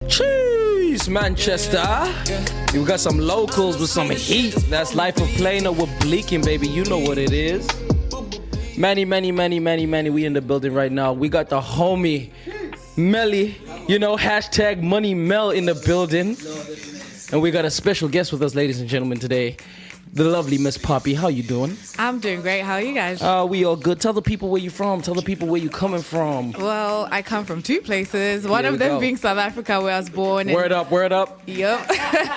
Cheese, Manchester. We got some locals with some heat. That's Life of Plano with Bleaking, baby. You know what it is. Many. We in the building right now. We got the homie Melly. You know, hashtag Money Mel in the building. And we got a special guest with us, ladies and gentlemen, today. The lovely Miss Poppy. How you doing? I'm doing great. How are you guys? We all good. Tell the people where you from. Tell the people where you coming from. Well, I come from two places. One of them being South Africa, where I was born. Word up. Yep.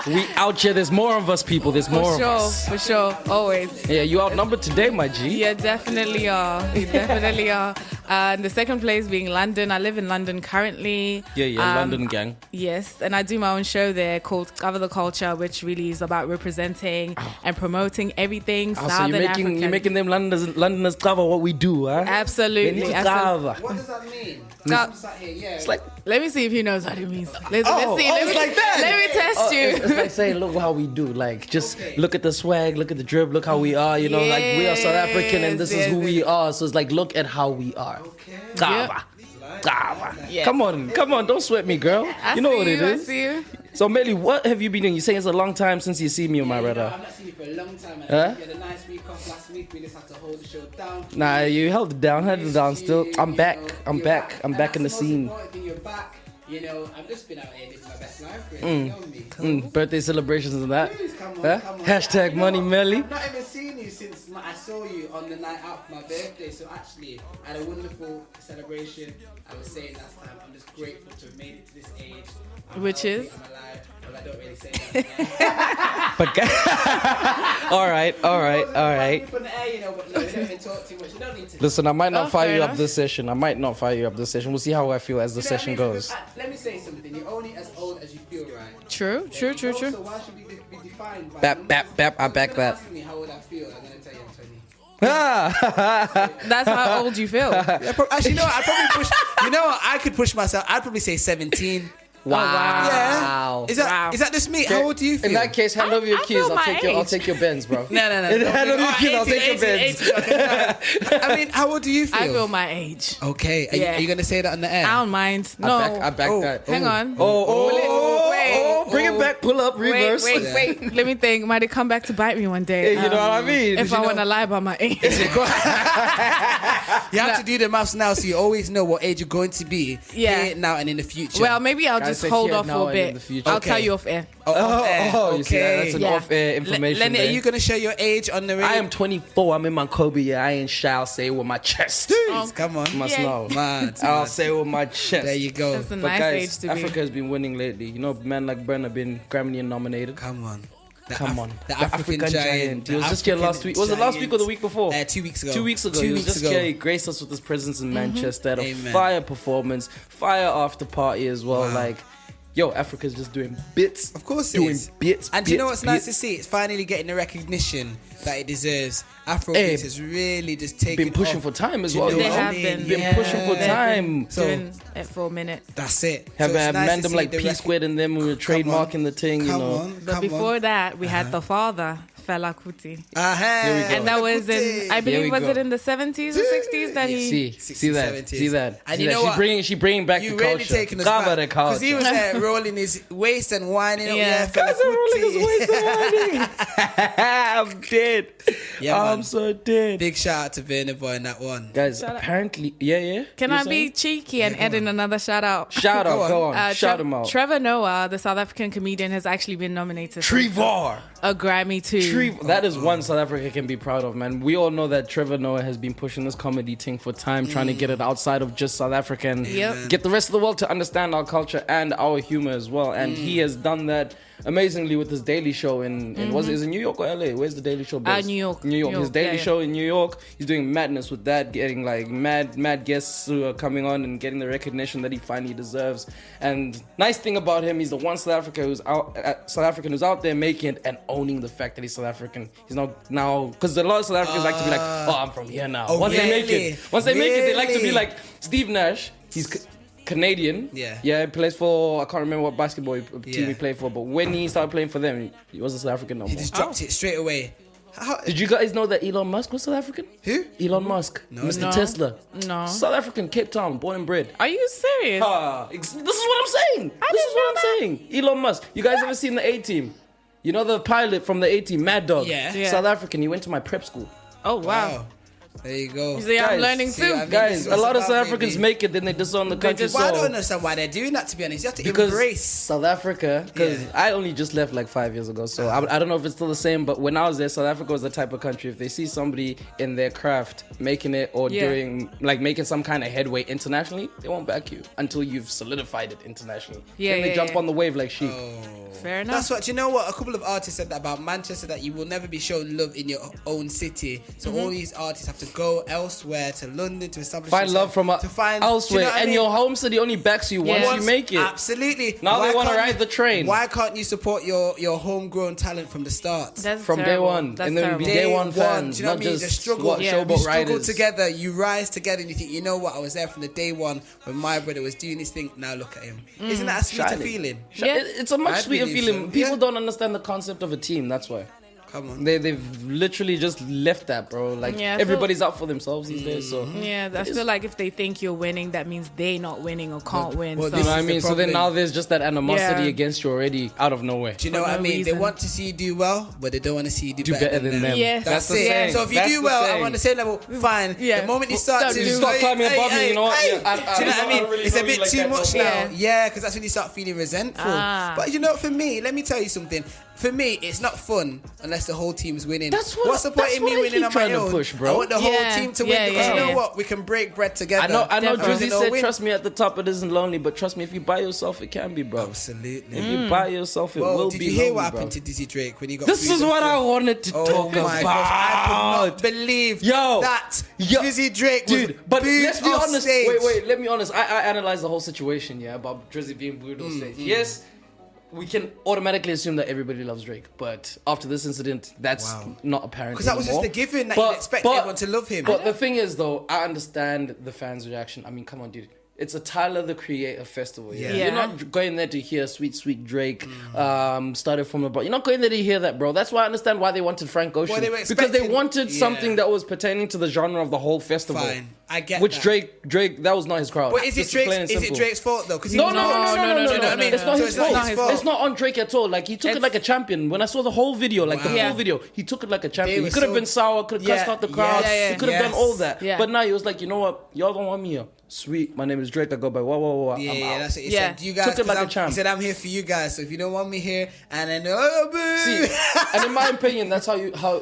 We out here. There's more of us, people. There's more of us. For sure. Always. Yeah, you outnumbered today, my G. Yeah, definitely are. You definitely are. And the second place being London. I live in London currently. Yeah, London gang. Yes, and I do my own show there called Cover the Culture, which really is about representing and promoting everything Southern African. You're making them Londoners cover what we do, huh? Absolutely. They need to cover. What does that mean? It's like, let me see if he knows what it means. Let's see. It's like that. Let me test you. It's like saying, look how we do. Like, just look at the swag, look at the drip, look how we are. You know, like we are South African and this is who we are. So it's like, look at how we are. Cover. Yes. Come on, don't sweat me, girl. You know what it is. I see you. So, Melly, what have you been doing? You saying it's a long time since you see me, my brother. I've not seen you for a long time. You had a nice week off last week. We just had to hold the show down. Nah, you held it down still. I'm back in the scene. You're back. You know, I've just been out here living my best life. Really. You know me. Birthday celebrations and that. Come on. Hashtag Money Melly. I've not even seen you since I saw you on the night out for my birthday. So actually, I had a wonderful celebration. I was saying last time, I'm just grateful to have made it to this age. Which is? I'm alive. Well, I don't really say that. But all right. From the air, you know, but no, we don't even talk too much. You don't need to. Listen, I might not fire fair you enough. up this session. We'll see how I feel as the You know session what I mean? goes. Let me say something. You're only as old as you feel, right? True. So why should we be defined by... Bap, I back that. Ask me how old I feel. I'm going to tell you I'm 20. That's how old you feel. Actually, no, I'd probably push... You know what? I could push myself. I'd probably say 17. Wow. Yeah. Is that just me? How old do you feel? In that case, hand over your I keys. feel I'll my take your Benz, bro. No. Hand over your keys. I'll take your Benz. I mean, how old do you feel? I feel my age. Okay. Are you going to say that on the air? I don't mind. No. I back that. Hang on. Bring it back. Pull up. Reverse. Wait. Let me think. Might it come back to bite me one day? You know what I mean? If I want to lie about my age. You have to do the maths now so you always know what age you're going to be here, now, and in the future. Well, maybe I'll just hold off for a bit. I'll tell you off air. You see that? That's an off-air information. Lenny, there. are you going to share your age on the radio? I am 24. I'm in my Kobe. Yeah, I ain't shall say it with my chest. Come on. You must know. Mad. I'll say it with my chest. There you go. That's a But nice guys, age to Africa be. has been winning lately. You know, men like Burna been Grammy nominated. Come on. The African giant. He was just here last week. Was it last week or the week before? 2 weeks ago. 2 weeks ago. He was just here. He graced us with his presence in Manchester. Had a fire performance, fire after party as well. Wow. Like, yo, Africa's just doing bits. Of course it doing is. bits. And you know what's nice to see? It's finally getting the recognition that it deserves. Afrobeat has really just taken been pushing off. for time as well. They have been. Been pushing for time. So Doing it for a minute. that's it. Have So it's nice man to them see like the P squared and them. We were trademarking the thing, you know. But before that, we had the father, Fela Kuti. Here we go. And that was in, I Here we believe, was go. it in the 70s or 60s that he... See that. And See you that. know what? She bringing back You the really culture. taking us Cover back. the culture. Because he was there rolling his waist and winding up. Yeah. Fela Kuti. I'm dead. Yeah, man. I'm so dead. Big shout out to Burna Boy and that one. Guys, apparently, yeah. Can You I saying? be cheeky and add in another shout out? Shout out, go on. Shout him out. Trevor Noah, the South African comedian, has actually been nominated for Trevor. a Grammy too. That is one South Africa can be proud of, man. We all know that Trevor Noah has been pushing this comedy thing for time, trying to get it outside of just South Africa and Yep. get the rest of the world to understand our culture and our humor as well. And he has done that amazingly with his Daily Show in was it New York or LA? Where's the Daily Show based? New York. His Daily Yeah. Show in New York. He's doing madness with that, getting like mad guests who are coming on and getting the recognition that he finally deserves. And nice thing about him, he's the one South African who's out there making it and owning the fact that he's South African. He's not now because a lot of South Africans like to be like, oh, I'm from here now. Once they make it, they like to be like Steve Nash. He's Canadian. Yeah. Yeah, he plays for, I can't remember what basketball team Yeah. he played for, but when he started playing for them, he wasn't South African no more. He just dropped it straight away. Did you guys know that Elon Musk was South African? Who? Elon Musk, Mr. No. Tesla. No. South African, Cape Town, born and bred. Are you serious? This is what I'm saying. This is what I'm saying. Elon Musk. You guys ever seen the A-Team? You know the pilot from the A-Team, Mad Dog? Yeah. South African. He went to my prep school. Oh, wow. There you go. You see, I'm Guys, learning see too. what I mean? Guys, a lot of about, South Africans baby. make it, then they disown the country. just- Well, I so- don't understand why they're doing that, to be honest. You have to Because embrace. South Africa, because Yeah. I only just left like 5 years ago, so I don't know if it's still the same, but when I was there, South Africa was the type of country, if they see somebody in their craft making it or doing, like making some kind of headway internationally, they won't back you until you've solidified it internationally. Yeah, Then they yeah, jump yeah. on the wave like sheep. Fair enough. That's what, you know what? A couple of artists said that about Manchester, that you will never be shown love in your own city. So all these artists have to go elsewhere, to London, to establish Find themselves, love from to find elsewhere, do you know what I and mean? your home city only backs you Yeah. once you make it. Absolutely. Now they Why wanna can't ride you- the train. Why can't you support your homegrown talent from the start? That's From day terrible. one, That's and then we terrible. be day one fans, do you know not what I mean? The just struggle, what Yeah. showboat you struggle riders. together, you rise together, and you think, you know what? I was there from the day one when my brother was doing his thing. Now look at him. Isn't that a sweeter Shining. feeling? Yeah. It's a much I sweeter believe feeling. so. People Yeah. don't understand the concept of a team. That's why Come on. they've literally just left that, bro. Like Yeah, I feel- everybody's out for themselves these days. So Yeah, I feel like if they think you're winning, that means they not winning or can't win. well, so. you know what I is the mean. So then problem. now there's just that animosity Yeah. against you already out of nowhere. Do you know For what I no mean? They reason. want to see you do well, but they don't want to see you do, Do better than them. Yes. That's the it. saying. So if you That's do the well, saying. I'm on the same level, fine. Yeah. The moment you start Start to to stop climbing above me, you know what? Hey, Yeah, I- do you know what I mean? don't really It's a know you bit like too that, much though. now. Yeah, because that's when you start feeling resentful. Ah. But you know, for me, let me tell you something. For me, it's not fun unless the whole team's winning. That's what- What's the point that's in me what I winning keep on my trying to own? push, bro. I want the whole Yeah. team to win Yeah, because yeah, you know yeah. what? We can break bread together. I know. Definitely. Drizzy No said, win. "Trust me, at the top it isn't lonely, but trust me, if you by yourself, it can be, bro. Absolutely. If you by yourself, it Well, will did be you hear lonely, what bro. happened to Dizzy Drake when he got? This is freed what up? I wanted to Oh talk my about. gosh, I could not believe that Drizzy Drake was Dude, but booed let's be off honest. stage. Wait, let me honest. I analyzed the whole situation, yeah, about Drizzy being booed on stage. Yes, we can automatically assume that everybody loves Drake, but after this incident, that's not apparent. Because that was just anymore. the given that you'd expect everyone to love him. But the thing is, though, I understand the fans' reaction. I mean, come on, dude. It's a Tyler the Creator festival. Yeah. Yeah. You're not going there to hear sweet Drake started from the bottom. You're not going there to hear that, bro. That's why I understand why they wanted Frank Ocean. Well, they were because they expecting- wanted Yeah. something that was pertaining to the genre of the whole festival. Fine, I get Which that. Drake, that was not his crowd. But is Just it plain and Drake's? Is it simple. Drake's fault though? Because No, he no, was no, not- no, no, do you know what I mean? It's not So his it's not fault. his fault. It's not on Drake at all. Like he took it It's- like a champion. When I saw the whole video, like the Wow. full video, he took it like a champion. were He could have so- been sour, could have cussed Yeah, out the crowd. yes, He could have done yes. all that. Yeah. But now he was like, you know what? Y'all don't want me here. Sweet. My name is Drake. I go by whoa. Yeah, I'm yeah, out. that's what he Yeah. said. You guys, Took it like a 'cause champ. he said, "I'm here for you guys. So if you don't want me here, and then boo." See, and in my opinion, that's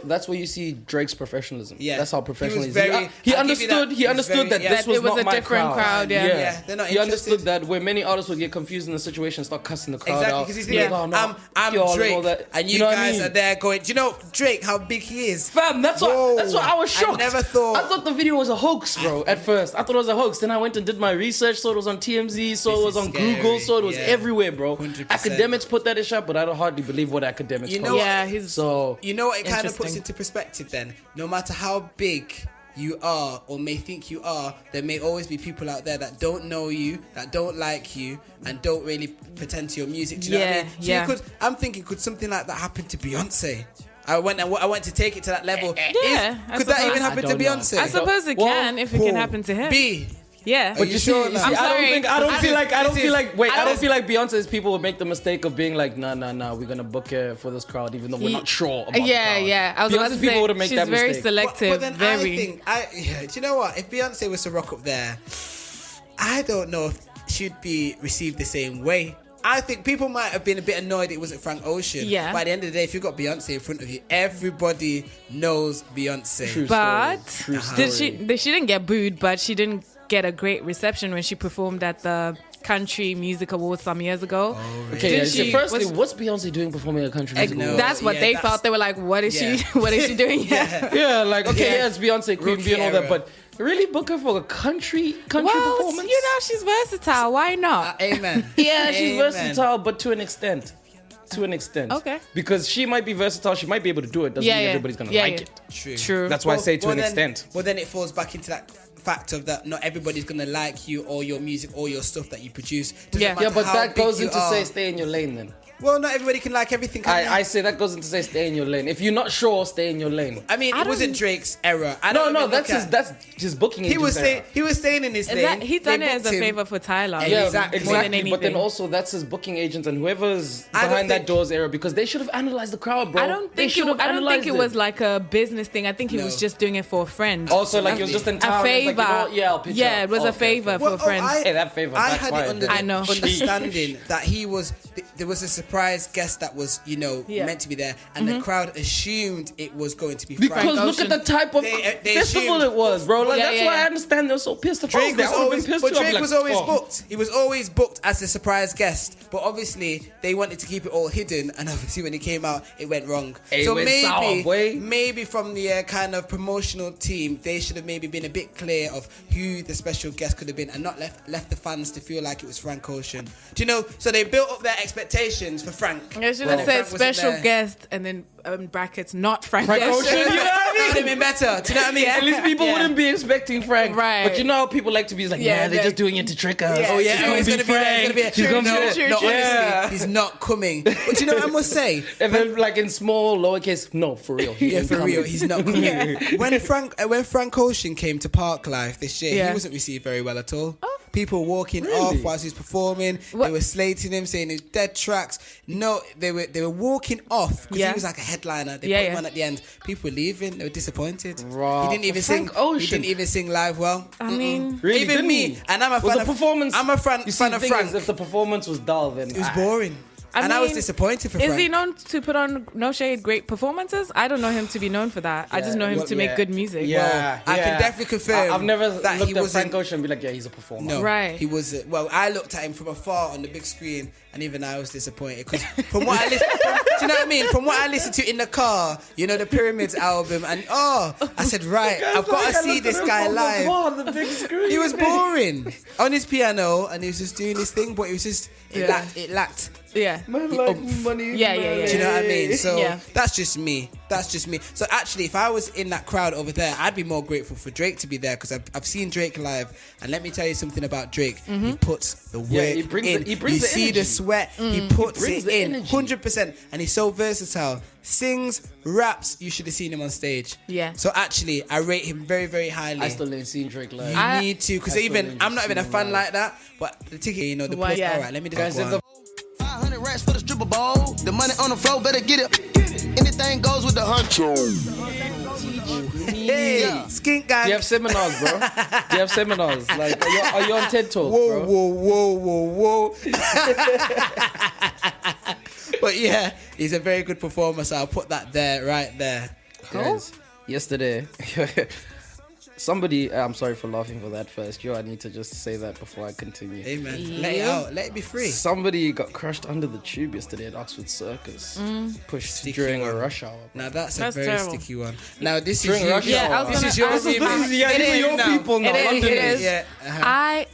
that's where you see Drake's professionalism. Yeah. That's how professional He he was is. very- He I'll give you understood. that. He He was understood very- that yeah. this That was it was not a my different crowd, yeah. Yeah, they're not He understood interested. that where many artists would get confused in the situation, start cussing the crowd Exactly, out. because he's Like, thinking, oh, no, I'm y'all and Drake, all that. and you know what I guys mean? are there going, do you know Drake, how big he is? Fam, that's Whoa. what I was shocked. I never thought. I thought the video was a hoax, bro. At first, I thought it was a hoax. Then I went and did my research, saw it was on TMZ, saw This it was is on scary. Google, saw it was Yeah. everywhere, bro. 100%. Academics put that in shot, but I don't hardly believe what academics. You post. know what? Yeah, he's So You know what it kind of puts Interesting. into perspective then? No matter how big you are or may think you are, there may always be people out there that don't know you, that don't like you, and don't really pretend to your music. Do you know what I Yeah, mean? So yeah. I'm thinking, could something like that happen to Beyonce? I went to take it to that level. Yeah, I Could that suppose. even happen I to don't know. Beyonce? I suppose it Well, can if it can happen to him. B. Yeah. Are you see, sure you now? see, I'm I don't sorry. think I don't I feel just- like I don't this feel is- like wait, I I don't just- feel like Beyonce's people would make the mistake of being like, nah, we're gonna book her for this crowd, even though we're not sure about the Yeah, crowd. yeah. I was about Beyonce's to people say would've made she's that very mistake. selective. But then very. I think, do you know what? If Beyonce was to rock up there, I don't know if she'd be received the same way. I think people might have been a bit annoyed it wasn't Frank Ocean. Yeah. But at the end of the day, if you've got Beyonce in front of you, everybody knows Beyonce. True But story. True did story. she didn't get booed, but she didn't get a great reception when she performed at the Country Music Awards some years ago. Okay, Did yeah, she- so firstly, was- what's Beyonce doing performing a country music? No. That's what yeah, they that's- felt. They were like, "What is Yeah. she? What is she doing here?" Yeah, like okay, Yeah. yeah, it's Beyonce, Queen Rookie Bee and all that, era. but really book her for a country Well, performance? you know, she's versatile. Why not? Amen. Yeah, she's Amen. versatile, but to an extent. To an extent. Okay. Because she might be versatile, she might be able to do it. Doesn't Yeah, mean yeah. everybody's gonna Yeah, like yeah. it. True. True. That's why I say to an then, extent. Well, then it falls back into that fact of that not everybody's gonna like you or your music or your stuff that you produce. Doesn't Yeah. matter Yeah, but how that big goes you into are. say stay in your lane then. Well, not everybody can like everything. I say that goes into say stay in your lane. If you're not sure, stay in your lane. I mean, it wasn't Drake's error. No, that's just booking. He was staying in his lane. He done it as a favor for Tyler. Yeah, exactly. But then also that's his booking agent and whoever's behind that door's error, because they should have analyzed the crowd, bro. I don't think it was like a business thing. I think he was just doing it for a friend. Also, like he was just in town. A favor. I'll pitch yeah, it was a favor for a friend. Hey, that favor. I had it under the understanding that there was a surprise guest that was, meant to be there, and the crowd assumed it was going to be Frank because Ocean. look at the type of festival it was, bro. Like that's why I understand they're so pissed off. Drake was always booked. booked. He was always booked as a surprise guest, but obviously they wanted to keep it all hidden, and obviously when he came out, it went wrong. So maybe from the kind of promotional team, they should have maybe been a bit clear of who the special guest could have been, and not left the fans to feel like it was Frank Ocean. Do you know? So they built up their expectations for Frank. I should have said special guest and then brackets not Frank Ocean. You know what I mean? That would have been better. Do you know what I mean? At least people wouldn't be expecting Frank. Right. But you know how people like to be like, they're just doing it to trick us. Yeah. Oh yeah, he's gonna be Frank. Honestly, he's not coming. But you know what I must say? And then like in small lowercase, no, for real. He's not coming. When Frank Ocean came to Park Life this year, he wasn't received very well at all. People walking off whilst he's performing. They were slating him, saying he's dead tracks. No, they were walking off because he was like a headliner. They put him on at the end. People were leaving. They were disappointed. Raw. He didn't even sing. He didn't even sing live well. I mean, really, even me. And I'm a fan of performance. I'm a fan of Frank. If the performance was dull, then it was boring. I was disappointed for Frank. Is he known to put on no shade great performances? I don't know him to be known for that. I just know him to make good music. I can definitely confirm. I've never that looked at Frank Ocean and be like, he's a performer. No, right. He was. I looked at him from afar on the big screen, and even I was disappointed because from what I listened, do you know what I mean? From what I listened to in the car, the Pyramids album, and I said, right, I've got to see this guy live. On the big screen. He was boring on his piano, and he was just doing his thing, but it was just it lacked. Yeah. Man, like money. Yeah. Do you know what I mean? So that's just me. So actually, if I was in that crowd over there, I'd be more grateful for Drake to be there because I've seen Drake live, and let me tell you something about Drake. He puts the work in. He brings you the see energy. the sweat. He puts it in 100%, and he's so versatile. Sings, raps. You should have seen him on stage. Yeah. So actually, I rate him very, very highly. I still ain't seen Drake live. You need to, because I'm not even a fan like that. But the ticket, the plus. All right, let me just go on. 500 racks for the stripper ball. The money on the floor, better get it. Anything goes with the huncho. Hey, skink gang. Do you have seminars, bro? Do you have seminars? Like, are you on TED Talk, bro? Whoa. But yeah, he's a very good performer, so I'll put that there, right there. Guys, yesterday, somebody, I'm sorry for laughing for that first. I need to just say that before I continue. Hey man, let it out, let it be free. Somebody got crushed under the tube yesterday at Oxford Circus. Pushed sticky during a rush hour. Now that's a very terrible. Sticky one. Now this during is rush hour. This is your people now. It is. Yeah.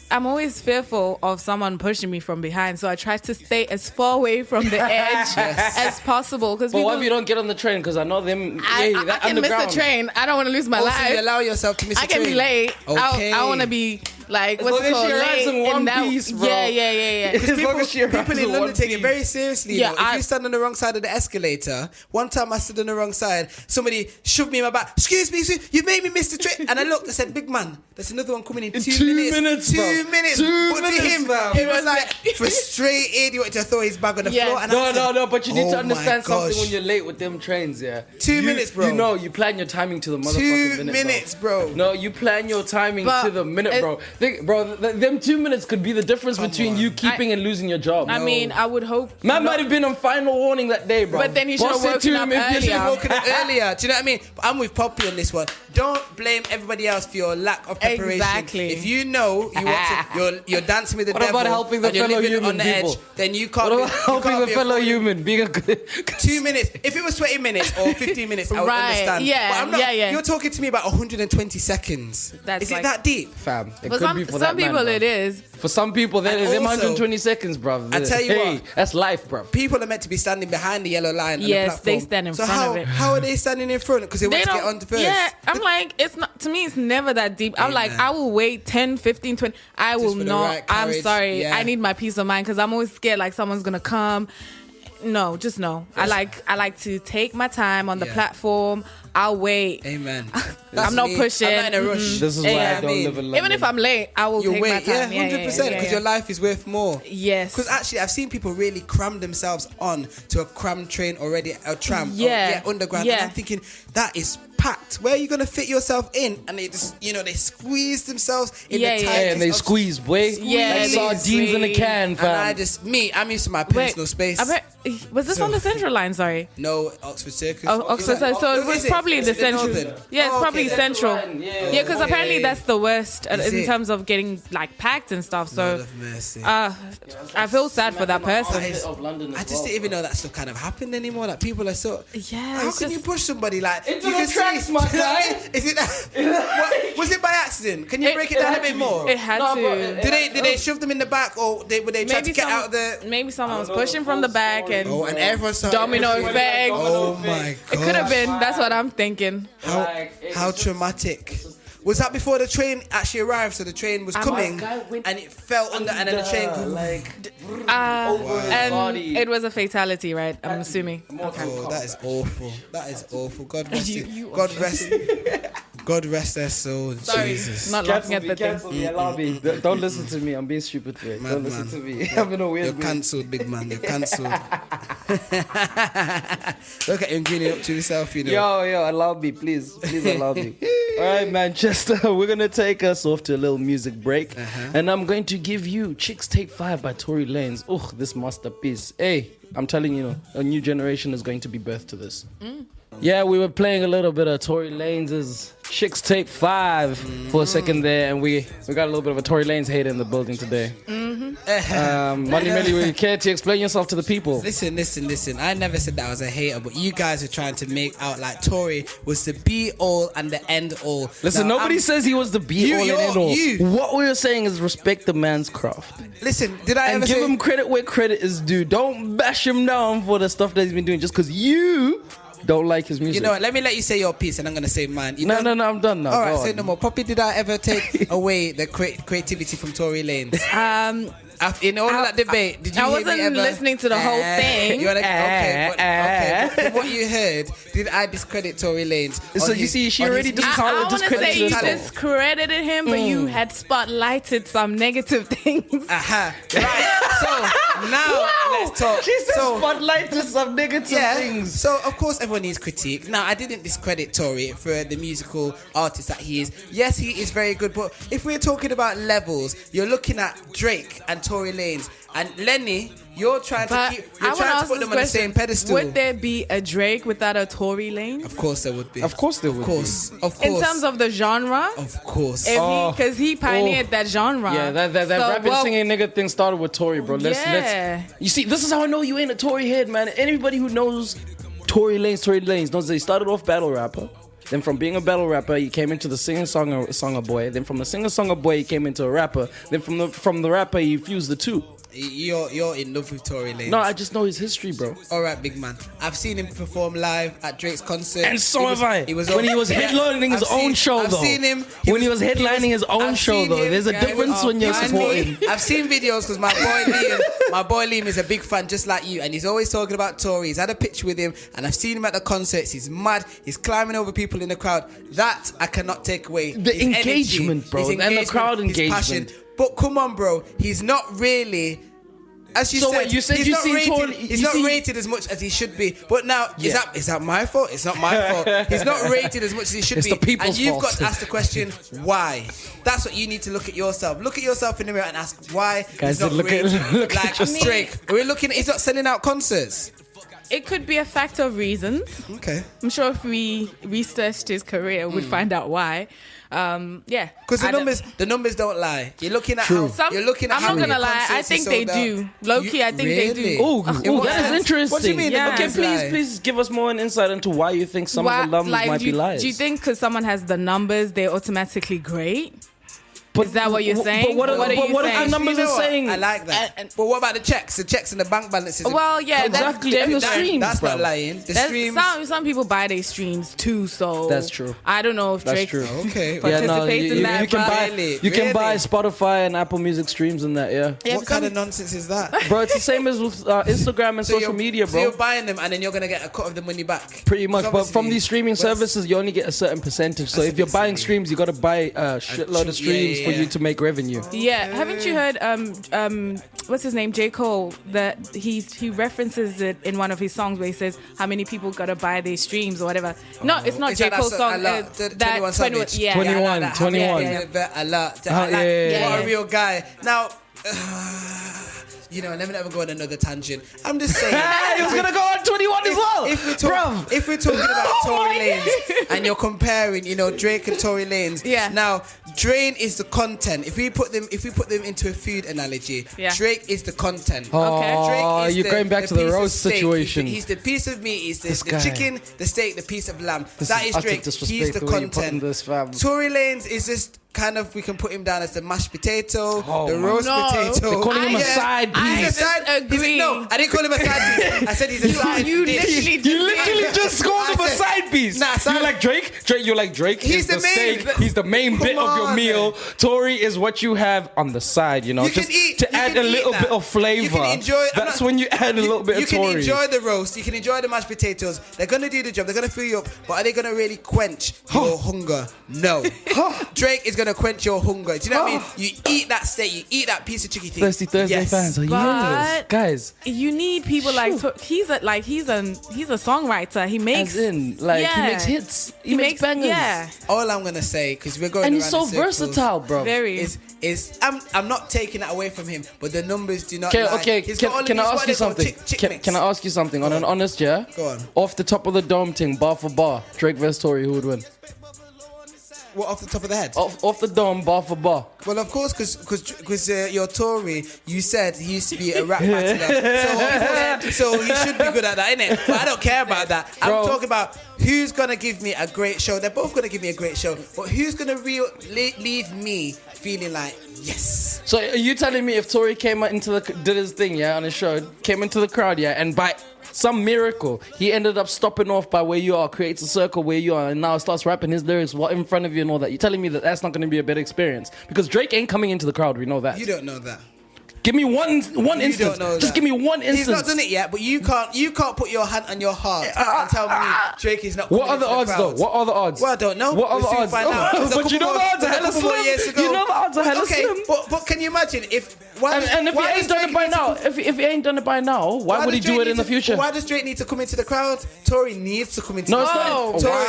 I'm always fearful of someone pushing me from behind, so I try to stay as far away from the edge as possible. But what if you don't get on the train? Because I know them. I can miss the train. I don't want to lose my life. You allow yourself to miss I can be late. Okay. I want to be like, as what's it called? Late in one piece, bro. Yeah. People in London take it very seriously. Yeah, if you stand on the wrong side of the escalator, one time I stood on the wrong side, somebody shoved me in my back. Excuse me, you made me miss the train. And I looked, I said, big man, there's another one coming in 2 minutes. 2 minutes. But to him, he was like frustrated. He wanted to throw his bag on the floor. And No, but you need to understand something when you're late with them trains, 2 minutes, bro. You plan your timing to the motherfucking 2 minute. minutes, bro. No, you plan your timing to the minute, bro. Them 2 minutes could be the difference between you keeping and losing your job. I mean, I would hope. Man might have been on final warning that day, bro. But then he should have woken up earlier. Do you know what I mean? But I'm with Poppy on this one. Don't blame everybody else for your lack of preparation. Exactly. If you know you're dancing with the devil, about helping the and you're fellow living human on the people? edge, then you can't. What about helping the fellow human? Being a 2 minutes. If it was 20 minutes or 15 minutes, I would understand. Yeah, but I'm not, yeah. You're talking to me about 120 seconds. Is it that deep? Fam, it For could be for some that people man, it is. For some people, them 120 seconds, bro. I tell you what, that's life, bro. People are meant to be standing behind the yellow line. Yes, on the platform. they stand in front of it. How are they standing in front? Because they want to get on first. Yeah, I'm like, it's not, to me, it's never that deep. I'm like, I will wait 10, 15, 20. I will not. I'm sorry. Yeah. I need my peace of mind because I'm always scared like someone's going to come No, just no. I like to take my time on the platform. I'll wait. Amen. I'm not pushing. I'm not in a rush. This is why I don't live in London. Even if I'm late, I will take my time. Yeah, 100%. Because your life is worth more. Yes. Because actually, I've seen people really cram themselves on to a cram train already, a tram, underground. Yeah. And I'm thinking, that is packed. Where are you going to fit yourself in? And they just, they squeeze themselves in the tightest. Yeah, and they squeeze, boy. Yeah, like sardines in a can, fam. And I'm used to my personal space. Was this on the Central Line? Sorry. No, Oxford Circus. Oh, Oxford Circus. So it was probably the Central. Yeah, it's probably Central. Yeah, because apparently that's the worst in terms of getting like packed and stuff. So, I feel sad for that person. I just didn't even know that stuff kind of happened anymore. Like people are so. Yeah. How can you push somebody like into the tracks, my guy? Is it that? Was it by accident? Can you break it down a bit more? It had to. Did they shove them in the back, or were they trying to get out of the? Maybe someone was pushing from the back and everyone started domino effect. Oh my god! It could have been. That's what I'm thinking. How traumatic. Was that before the train actually arrived? So the train was coming and it fell under, and then the train and it was a fatality, right? I'm assuming. Oh, that is awful. That is awful. God rest it. God rest their soul. Sorry, Jesus. not laughing at the thing. Don't listen to me. I'm being stupid for it. Don't listen to me. I'm in a weird You're cancelled, big man. You're cancelled. Look at him grinning up to himself, Yo, allow me, please. Please allow me. All right, Manchester, we're going to take us off to a little music break. And I'm going to give you Chicks Take 5 by Tory Lanez. Oh, this masterpiece. Hey, I'm telling you, a new generation is going to be birthed to this. Yeah, we were playing a little bit of Tory Lanez's Chicks Take 5 for a second there, and we got a little bit of a Tory Lanez hater in the building today. Money Melly, would you care to explain yourself to the people? Listen. I never said that I was a hater, but you guys are trying to make out like Tory was the be-all and the end-all. Listen, nobody says he was the be-all and end-all. What we're saying is respect the man's craft. Listen, did I ever give him credit where credit is due. Don't bash him down for the stuff that he's been doing just because you don't like his music. You know what? Let me let you say your piece, and I'm gonna say mine. No, I'm done now. All right, say no more. Poppy, did I ever take away the creativity from Tory Lanez? In all of that debate, did you I hear wasn't me ever? listening to the whole thing. You're like, okay. From what you heard, did I discredit Tory Lanez? So you see, she already I want to say you discredited discredited him, but you had spotlighted some negative things. Right. So now let's talk. She said spotlighted some negative things. So of course everyone needs critique. Now I didn't discredit Tory for the musical artist that he is. Yes, he is very good, but if we're talking about levels, you're looking at Drake and Tory Lanez and Lenny. You're trying to put them on the same pedestal. Would there be a Drake without a Tory Lanez? Of course there would be. Of course there would be. Of course. In terms of the genre? Of course. Because he pioneered that genre. Yeah, that rapping singing nigga thing started with Tory, bro. Let's. You see, this is how I know you ain't a Tory head, man. Anybody who knows Tory Lanez knows that he started off battle rapper. Then from being a battle rapper, he came into the singer-songer boy. Then from the singer-songer boy, he came into a rapper. Then from the rapper, he fused the two. You're in love with Tory Lanez. No, I just know his history, bro. All right, big man. I've seen him perform live at Drake's concert. And so have I. When he was headlining his own show, though. I've seen him. When he was headlining his own show, though. There's a difference when you're supporting. I've seen videos because my boy Liam is a big fan just like you. And he's always talking about Tory. He's had a picture with him. And I've seen him at the concerts. He's mad. He's climbing over people in the crowd. That I cannot take away. The his engagement, energy, bro. And the crowd engagement. Passion. But come on, bro. He's not really... As you said, you said he's not rated as much as he should be. But now, is that my fault? It's not my fault. He's not rated as much as he should be. The people's and you've fault. got to ask the question, why? That's what you need to look at yourself. Look at yourself in the mirror and ask why Guys, he's not rated like Drake. He's not selling out concerts. It could be a factor of reasons. Okay. I'm sure if we researched his career, we'd find out why. Because the numbers don't lie. You're looking at True. you're looking at. I'm not gonna lie. I think they do. Low key, I think they do. Oh, that is interesting. What do you mean? Yeah. Okay, please give us more insight into why you think some of the numbers might be lies. Do you think because someone has the numbers, they're automatically great? Is that what you're saying? But what if the numbers are saying? I like that. But what about the checks? The checks and the bank balances. Well, yeah, exactly. And the streams, that's bro. not lying. The streams. Some people buy their streams too, so that's true. I don't know if Drake Okay. participates in that. You can buy Spotify and Apple Music streams in that. Yeah. What kind of nonsense is that, bro? It's the same as with Instagram and social media, bro. So you're buying them and then you're gonna get a cut of the money back. Pretty much, but from these streaming services, you only get a certain percentage. So if you're buying streams, you got to buy a shitload of streams for you to make revenue. Yeah, haven't you heard what's his name, J. Cole, that he references it in one of his songs where he says how many people got to buy their streams or whatever. No, it's not J. Cole's song. That 21 Savage. 21. A lot. What a real guy. Now, let me never go on another tangent. I'm just saying. He was gonna go on 21 as well. If we're talking about Tory Lanez and you're comparing, Drake and Tory Lanez. Yeah. Now, Drake is the content. If we put them into a food analogy, Drake is the content. Oh, you're going back to the roast situation. He's the piece of meat. He's the chicken, the steak, the piece of lamb. That is Drake. He's the content. Tory Lanez is just kind of, we can put him down as the mashed potato, the roast potato. They're calling him a side piece. He's a side piece. No, I didn't call him a side piece. I said he's a side piece. You literally just called him a side piece. You like Drake? You like Drake? He's the main. Steak. He's the main bit of your meal. Tory is what you have on the side, just to add a little bit of flavor. You can enjoy. That's when you add a little bit of Tory. You can enjoy the roast. You can enjoy the mashed potatoes. They're gonna do the job. They're gonna fill you up. But are they gonna really quench your hunger? No. Drake is gonna quench your hunger. Do you know what I mean? You eat that steak, you eat that piece of chicken. Thirsty Thursday fans, are you hearing this? Guys, you need people he's a songwriter. He makes he makes hits. He makes bangers. Yeah. All I'm gonna say, because we're going and around he's so versatile, bro. Very. I'm not taking that away from him, but the numbers do not lie. Okay, can I ask you something? Can I ask you something on an honest, Go on. Off the top of the dome thing, bar for bar, Drake versus Tory, who would win? What, off the top of the head? Off the dome, bar for bar. Well, of course, because you're Tory, you said he used to be a rap battler. So he should be good at that, innit? But I don't care about that. I'm talking about who's going to give me a great show. They're both going to give me a great show. But who's going to leave me feeling like, yes? So are you telling me if Tory came into did his thing, on his show, came into the crowd, and by some miracle, he ended up stopping off by where you are, creates a circle where you are, and now starts rapping his lyrics in front of you and all that. You're telling me that that's not going to be a better experience? Because Drake ain't coming into the crowd, we know that. You don't know that. Give me one instance. Don't know Just that. give me one instance. He's not done it yet, but you can't put your hand on your heart and tell me Drake is not. What are the odds, though? What are the odds? Well, I don't know. What are the odds? But you know the odds are hella slim. You know the odds are hella slim. But can you imagine if? And if he ain't done it by now, if he ain't done it by now, why would he do it in the future? Why does Drake need to come into the crowd? Tory needs to come into the crowd. Tory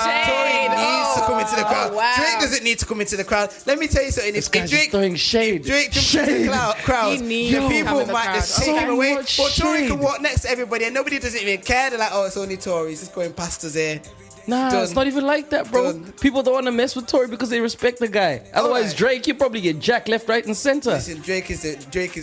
needs to come into the crowd. Drake doesn't need to come into the crowd. Let me tell you something. If Drake throwing shade, Drake jumps into the crowd, the people might just take him away. But Tory can walk next to everybody and nobody doesn't even care. They're like, oh, it's only Tory. He's just going past us here. Nah, it's not even like that, bro. People don't want to mess with Tory because they respect the guy. Otherwise, Drake, you probably get jacked left, right, and center. Listen, Drake is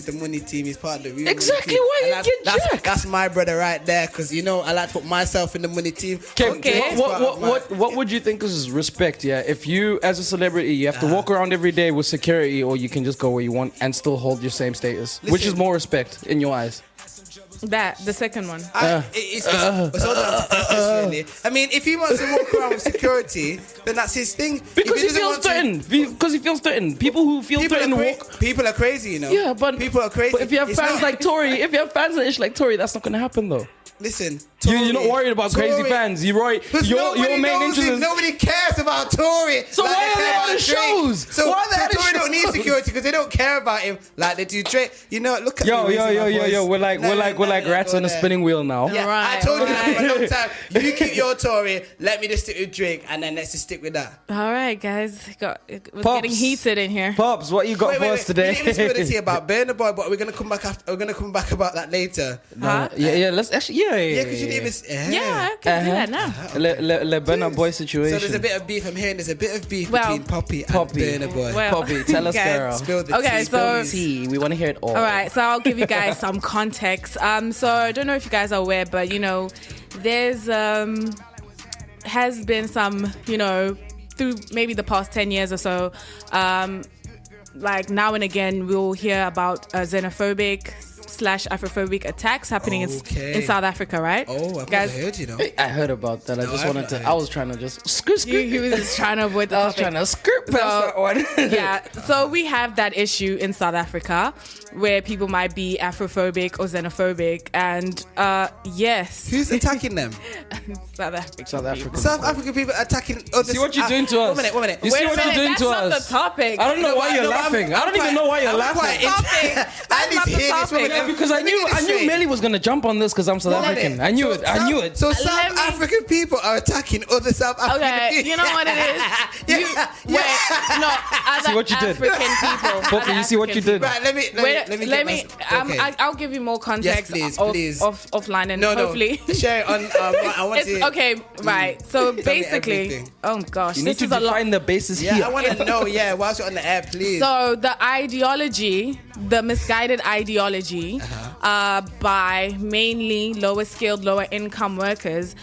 the money team. He's part of the real exactly money why you get jacked. That's my brother right there, because I like to put myself in the money team. Okay. What would you think is respect? Yeah, if you as a celebrity, you have to walk around every day with security, or you can just go where you want and still hold your same status. Which is more respect in your eyes? The second one. It's all down to preference, really. I mean, if he wants to walk around with security, then that's his thing. Because he feels threatened. Because he feels threatened. People who feel threatened walk. People are crazy, Yeah, but people are crazy. But if you have fans like Tory, if you have fans that ish like Tory, that's not going to happen, though. Listen, you're not worried about crazy fans. You're worried. Your main interest is nobody cares about Tory. So why are they on the shows? So Tory don't need security because they don't care about him like they do Drake. Look at yo. We're like rats on a spinning wheel now. Yeah, right, I told you that for a long time. You keep your Tory. Let me just stick with Drake, and then let's just stick with that. All right, guys. It was getting heated in here. Pops, what you got for us today? We didn't even spill the tea about Burna Boy, but we're gonna come back after. We're gonna come back about that later. Huh? Yeah. Let's actually. Yeah, because you didn't even. I can do that now. Le Burna Boy situation. So there's a bit of beef. I'm hearing there's a bit of beef between Poppy and Burna Boy. Poppy, tell us, girl. Spill the tea. So tea. We want to hear it all. All right, so I'll give you guys some context. So I don't know if you guys are aware, but there's has been some, through maybe the past 10 years or so, like now and again we'll hear about xenophobic/Afrophobic attacks happening in South Africa, right? Oh, I've never heard, you know. I heard about that. I was trying to just skirt. He was just trying to avoid the topic. I was trying to skirt past that one. Yeah, so we have that issue in South Africa where people might be Afrophobic or xenophobic, and yes. Who's attacking them? South African people attacking others. See what you're doing to us. 1 minute. You see what you're doing to us. That's not the topic. I don't know why you're laughing. I don't even know why you're laughing. I need to hear this woman. Yeah, because I knew Melly was gonna jump on this because I'm South African. I knew it. So South African people are attacking other South African people. Okay, you know what it is? Other what you did? African people. Poppy, you see what you did? Right, let me. I'll give you more context please. offline and hopefully share it on. I want to. Okay, right. So basically, oh gosh, you need to define the basis here. I want to know. Yeah, whilst you're on the air, please. So the misguided ideology, by mainly lower skilled, lower income workers,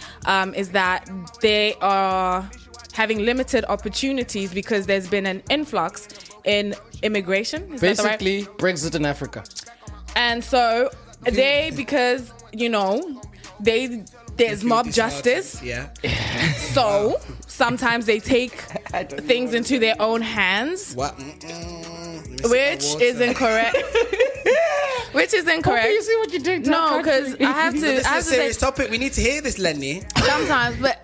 is that they are having limited opportunities because there's been an influx in immigration. Basically, Brexit in Africa. And so because there's mob justice. Yeah. So sometimes they take things into their own hands. What? Which is incorrect. Which is incorrect. Okay, you see what you're doing? No, because I have to. This is a serious topic. We need to hear this, Lenny. Sometimes, but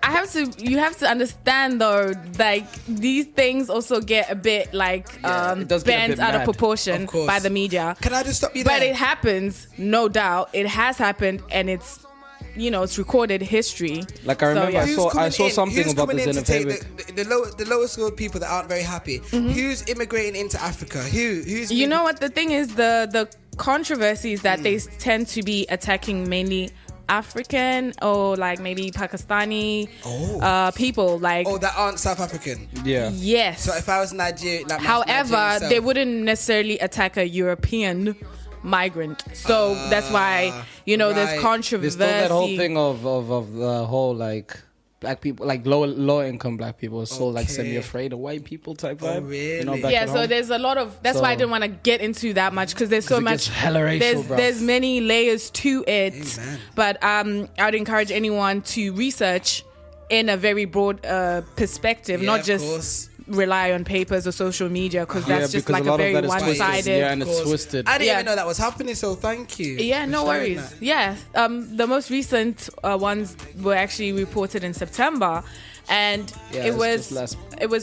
you have to understand though, like these things also get a bit like bent out of proportion by the media. Can I just stop you there? But it happens, no doubt. It has happened, and it's recorded history. Like I remember, I saw something about the xenophobic. The lower skilled people that aren't very happy. Mm-hmm. Who's immigrating into Africa? Who's? You know what the thing is? The controversy is that they tend to be attacking mainly African or like maybe Pakistani people, like that aren't South African. Yeah. Yes. So if I was Nigerian, however, they wouldn't necessarily attack a European migrant. So that's why there's controversy. There's still that whole thing of the whole like black people, like low income black people, are still like semi-afraid of white people type vibe. Really? So there's a lot of. That's why I didn't want to get into that much because there's so much. There's many layers to it. Amen. But I'd encourage anyone to research in a very broad perspective, not just rely on papers or social media because that's just like a very one-sided. Yeah, and it's twisted. I didn't even know that was happening, so thank you. Yeah, no worries. That. Yeah, the most recent ones were actually reported in September, and it was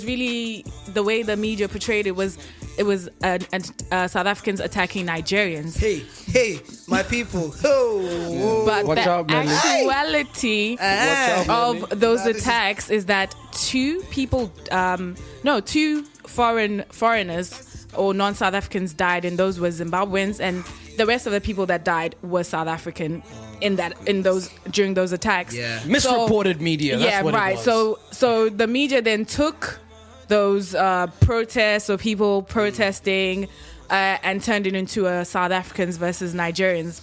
really the way the media portrayed it was South Africans attacking Nigerians. Hey, my people. But the actuality of those attacks is that two foreigners or non-South Africans died, and those were Zimbabweans, and the rest of the people that died were South African during those attacks. Yeah. Misreported media. That's what it was. So the media then took those protests or people protesting and turned it into a South Africans versus Nigerians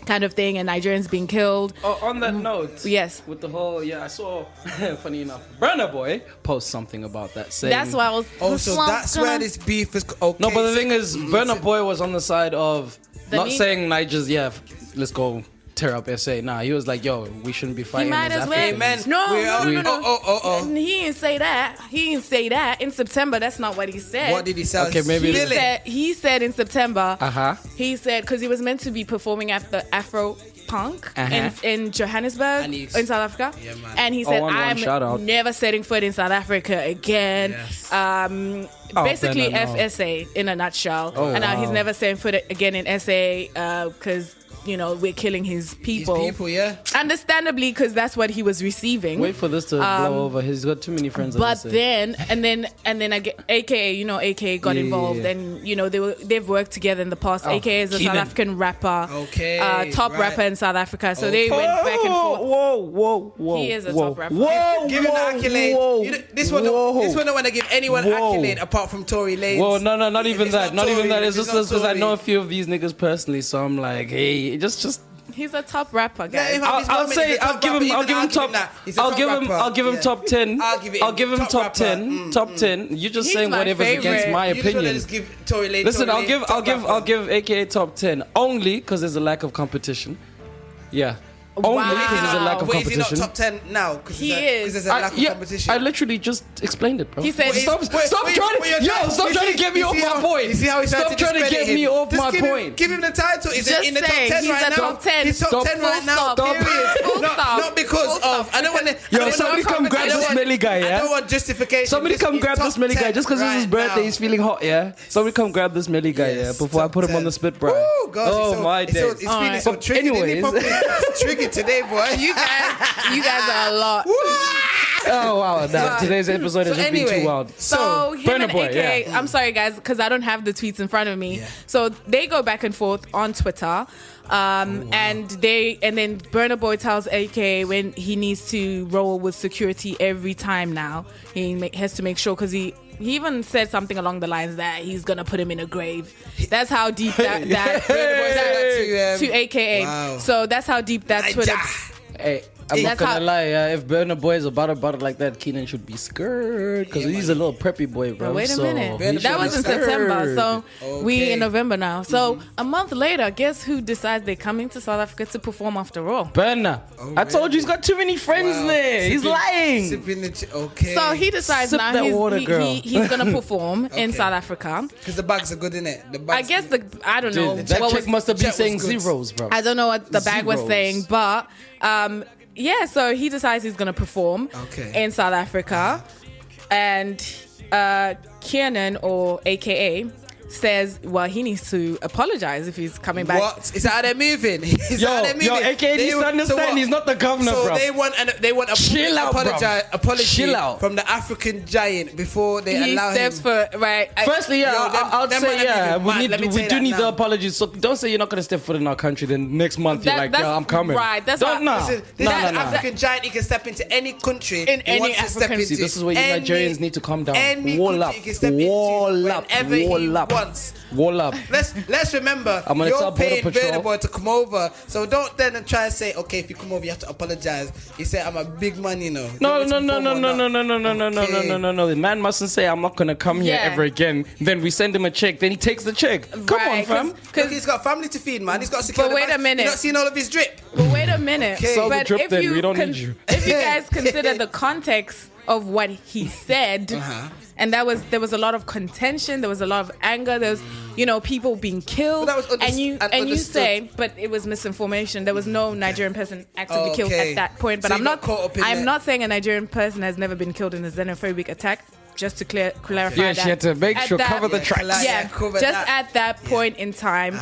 kind of thing, and Nigerians being killed. Oh, on that note, yes, with the whole I saw funny enough, Burna Boy post something about that, saying that's why I was. So that's where this beef is. Okay. No, but the thing is, Burna Boy was on the side of saying Nigerians, let's go tear up SA. Nah, he was like, yo, we shouldn't be fighting. He might as well. Amen. No. He didn't say that. In September. That's not what he said. What did he say? Okay, maybe he said in September. He said because he was meant to be performing at the Afro Punk in Johannesburg in South Africa, and he said, "I'm never setting foot in South Africa again." Yes. Basically, FSA in a nutshell. And now he's never setting foot again in SA because. We're killing his people. Understandably, because that's what he was receiving. Wait for this to blow over. He's got too many friends. But then I get AKA. AKA got involved, and they've worked together in the past. AKA is a South African rapper, top rapper in South Africa. So they went back and forth. Whoa! He is a top rapper. Give him an accolade. This one don't want to give anyone an accolade apart from Tory Lanez. Whoa, no, not even that. Not even that. It's just because I know a few of these niggas personally, so I'm like, hey. Just He's a top rapper, guys. I'll give him top 10. I'll give him top 10. Top 10. You're just saying whatever's against my opinion. Listen, I'll give AKA top 10 only because there's a lack of competition. Yeah. Only because there's a lack of competition. Is he not top 10 now? Because there's a lack of competition. I literally just explained it, bro. He said, stop trying to get me off my point. You see how he's stop trying to get me off my point. Give him the title. Is it in the top 10 right now? Top 10. He's top 10 right now. Not because of. I don't want to. Yo, somebody come grab this smelly guy, yeah? I don't want justification. Somebody come grab this smelly guy just because it's his birthday. He's feeling hot, yeah? Somebody come grab this smelly guy, yeah? Before I put him on the spit, bro. Oh my days. He's feeling so triggered. Anyways, triggered today, boy. You guys are a lot. Oh wow! Today's episode has just been too wild. So him Burna and Boy, AKA, I'm sorry guys, because I don't have the tweets in front of me. Yeah. So they go back and forth on Twitter, and then Burna Boy tells AKA when he needs to roll with security every time now. He has to make sure because he even said something along the lines that he's gonna put him in a grave. That's how deep that to AKA. Wow. So that's how deep that Twitter. Hey, I'm not gonna lie, if Burna Boy is about it like that, Keenan should be scared because he's a little preppy boy, bro. Wait a minute. That was in September, so we in November now. So a month later, guess who decides they're coming to South Africa to perform after all? Burna. I told you he's got too many friends there. He's lying. So he decides now he's gonna perform in South Africa because the bags are good, innit? I guess I don't know. That check must have been saying zeros, bro. I don't know what the bag was saying, but. So he decides he's going to perform in South Africa. And Kiernan, or AKA, says, well, he needs to apologize if he's coming back. What? Is that how they're moving? Yo, AKA needs to understand he's not the governor, bro. So they want a chill out, apology from the African giant before they allow him. Firstly, I'll say, we do need the apologies. So don't say you're not going to step foot in our country, then next month you're like, yeah, I'm coming. Right, that's not. This African giant, he can step into any country in any African country. This is where you Nigerians need to calm down. Wall up. Wall up. Let's remember, you're paying Burna Boy to come over, so don't then try and say, okay, if you come over, you have to apologize. He said, I'm a big man, you know. No. The man mustn't say, I'm not gonna come here ever again. Then we send him a check. Then he takes the check. Come on, fam. Because he's got family to feed, man. He's got security. But wait a minute. You're not seeing all of his drip. But wait a minute. So the drip, then we don't need you. If you guys consider the context of what he said. And there was a lot of contention. There was a lot of anger. There was, people being killed. And you say, but it was misinformation. There was no Nigerian person actively killed at that point. But so I'm not saying a Nigerian person has never been killed in a xenophobic attack. Just to clarify that. She had to make sure cover the tracks. At that point in time.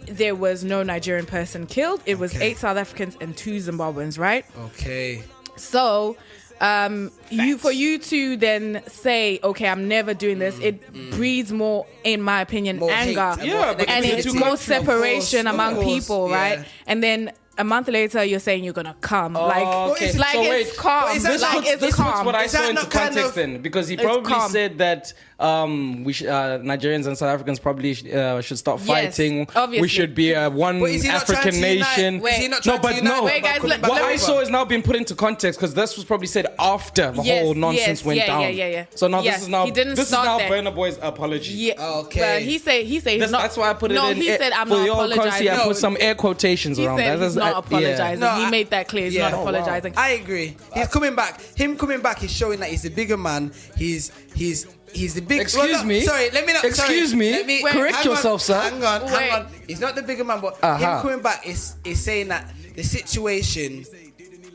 There was no Nigerian person killed. It was 8 South Africans and 2 Zimbabweans, right? Okay. So, for you to then say, okay, I'm never doing this, it breeds more, in my opinion, anger. And it's more separation among people, right? And then a month later, you're saying you're gonna come. It's calm. This puts what I saw into context then, because he probably said that Nigerians and South Africans probably should start fighting. Obviously. We should be one African nation. Wait, guys, what I saw is now being put into context because this was probably said after the whole nonsense went down. Yeah. So now this is now Burna Boy's apology. Yeah. Okay. Well, he said he's not. That's why I put it in. No, he said I'm not apologizing. I put some air quotations around that. He's not apologizing. He made that clear. He's not apologizing. I agree. He's coming back. Him coming back is showing that he's the bigger man. He's the big. Excuse me. Sorry, let me not. Excuse me. Correct yourself, sir. Hang on. He's not the bigger man, but him coming back is saying that the situation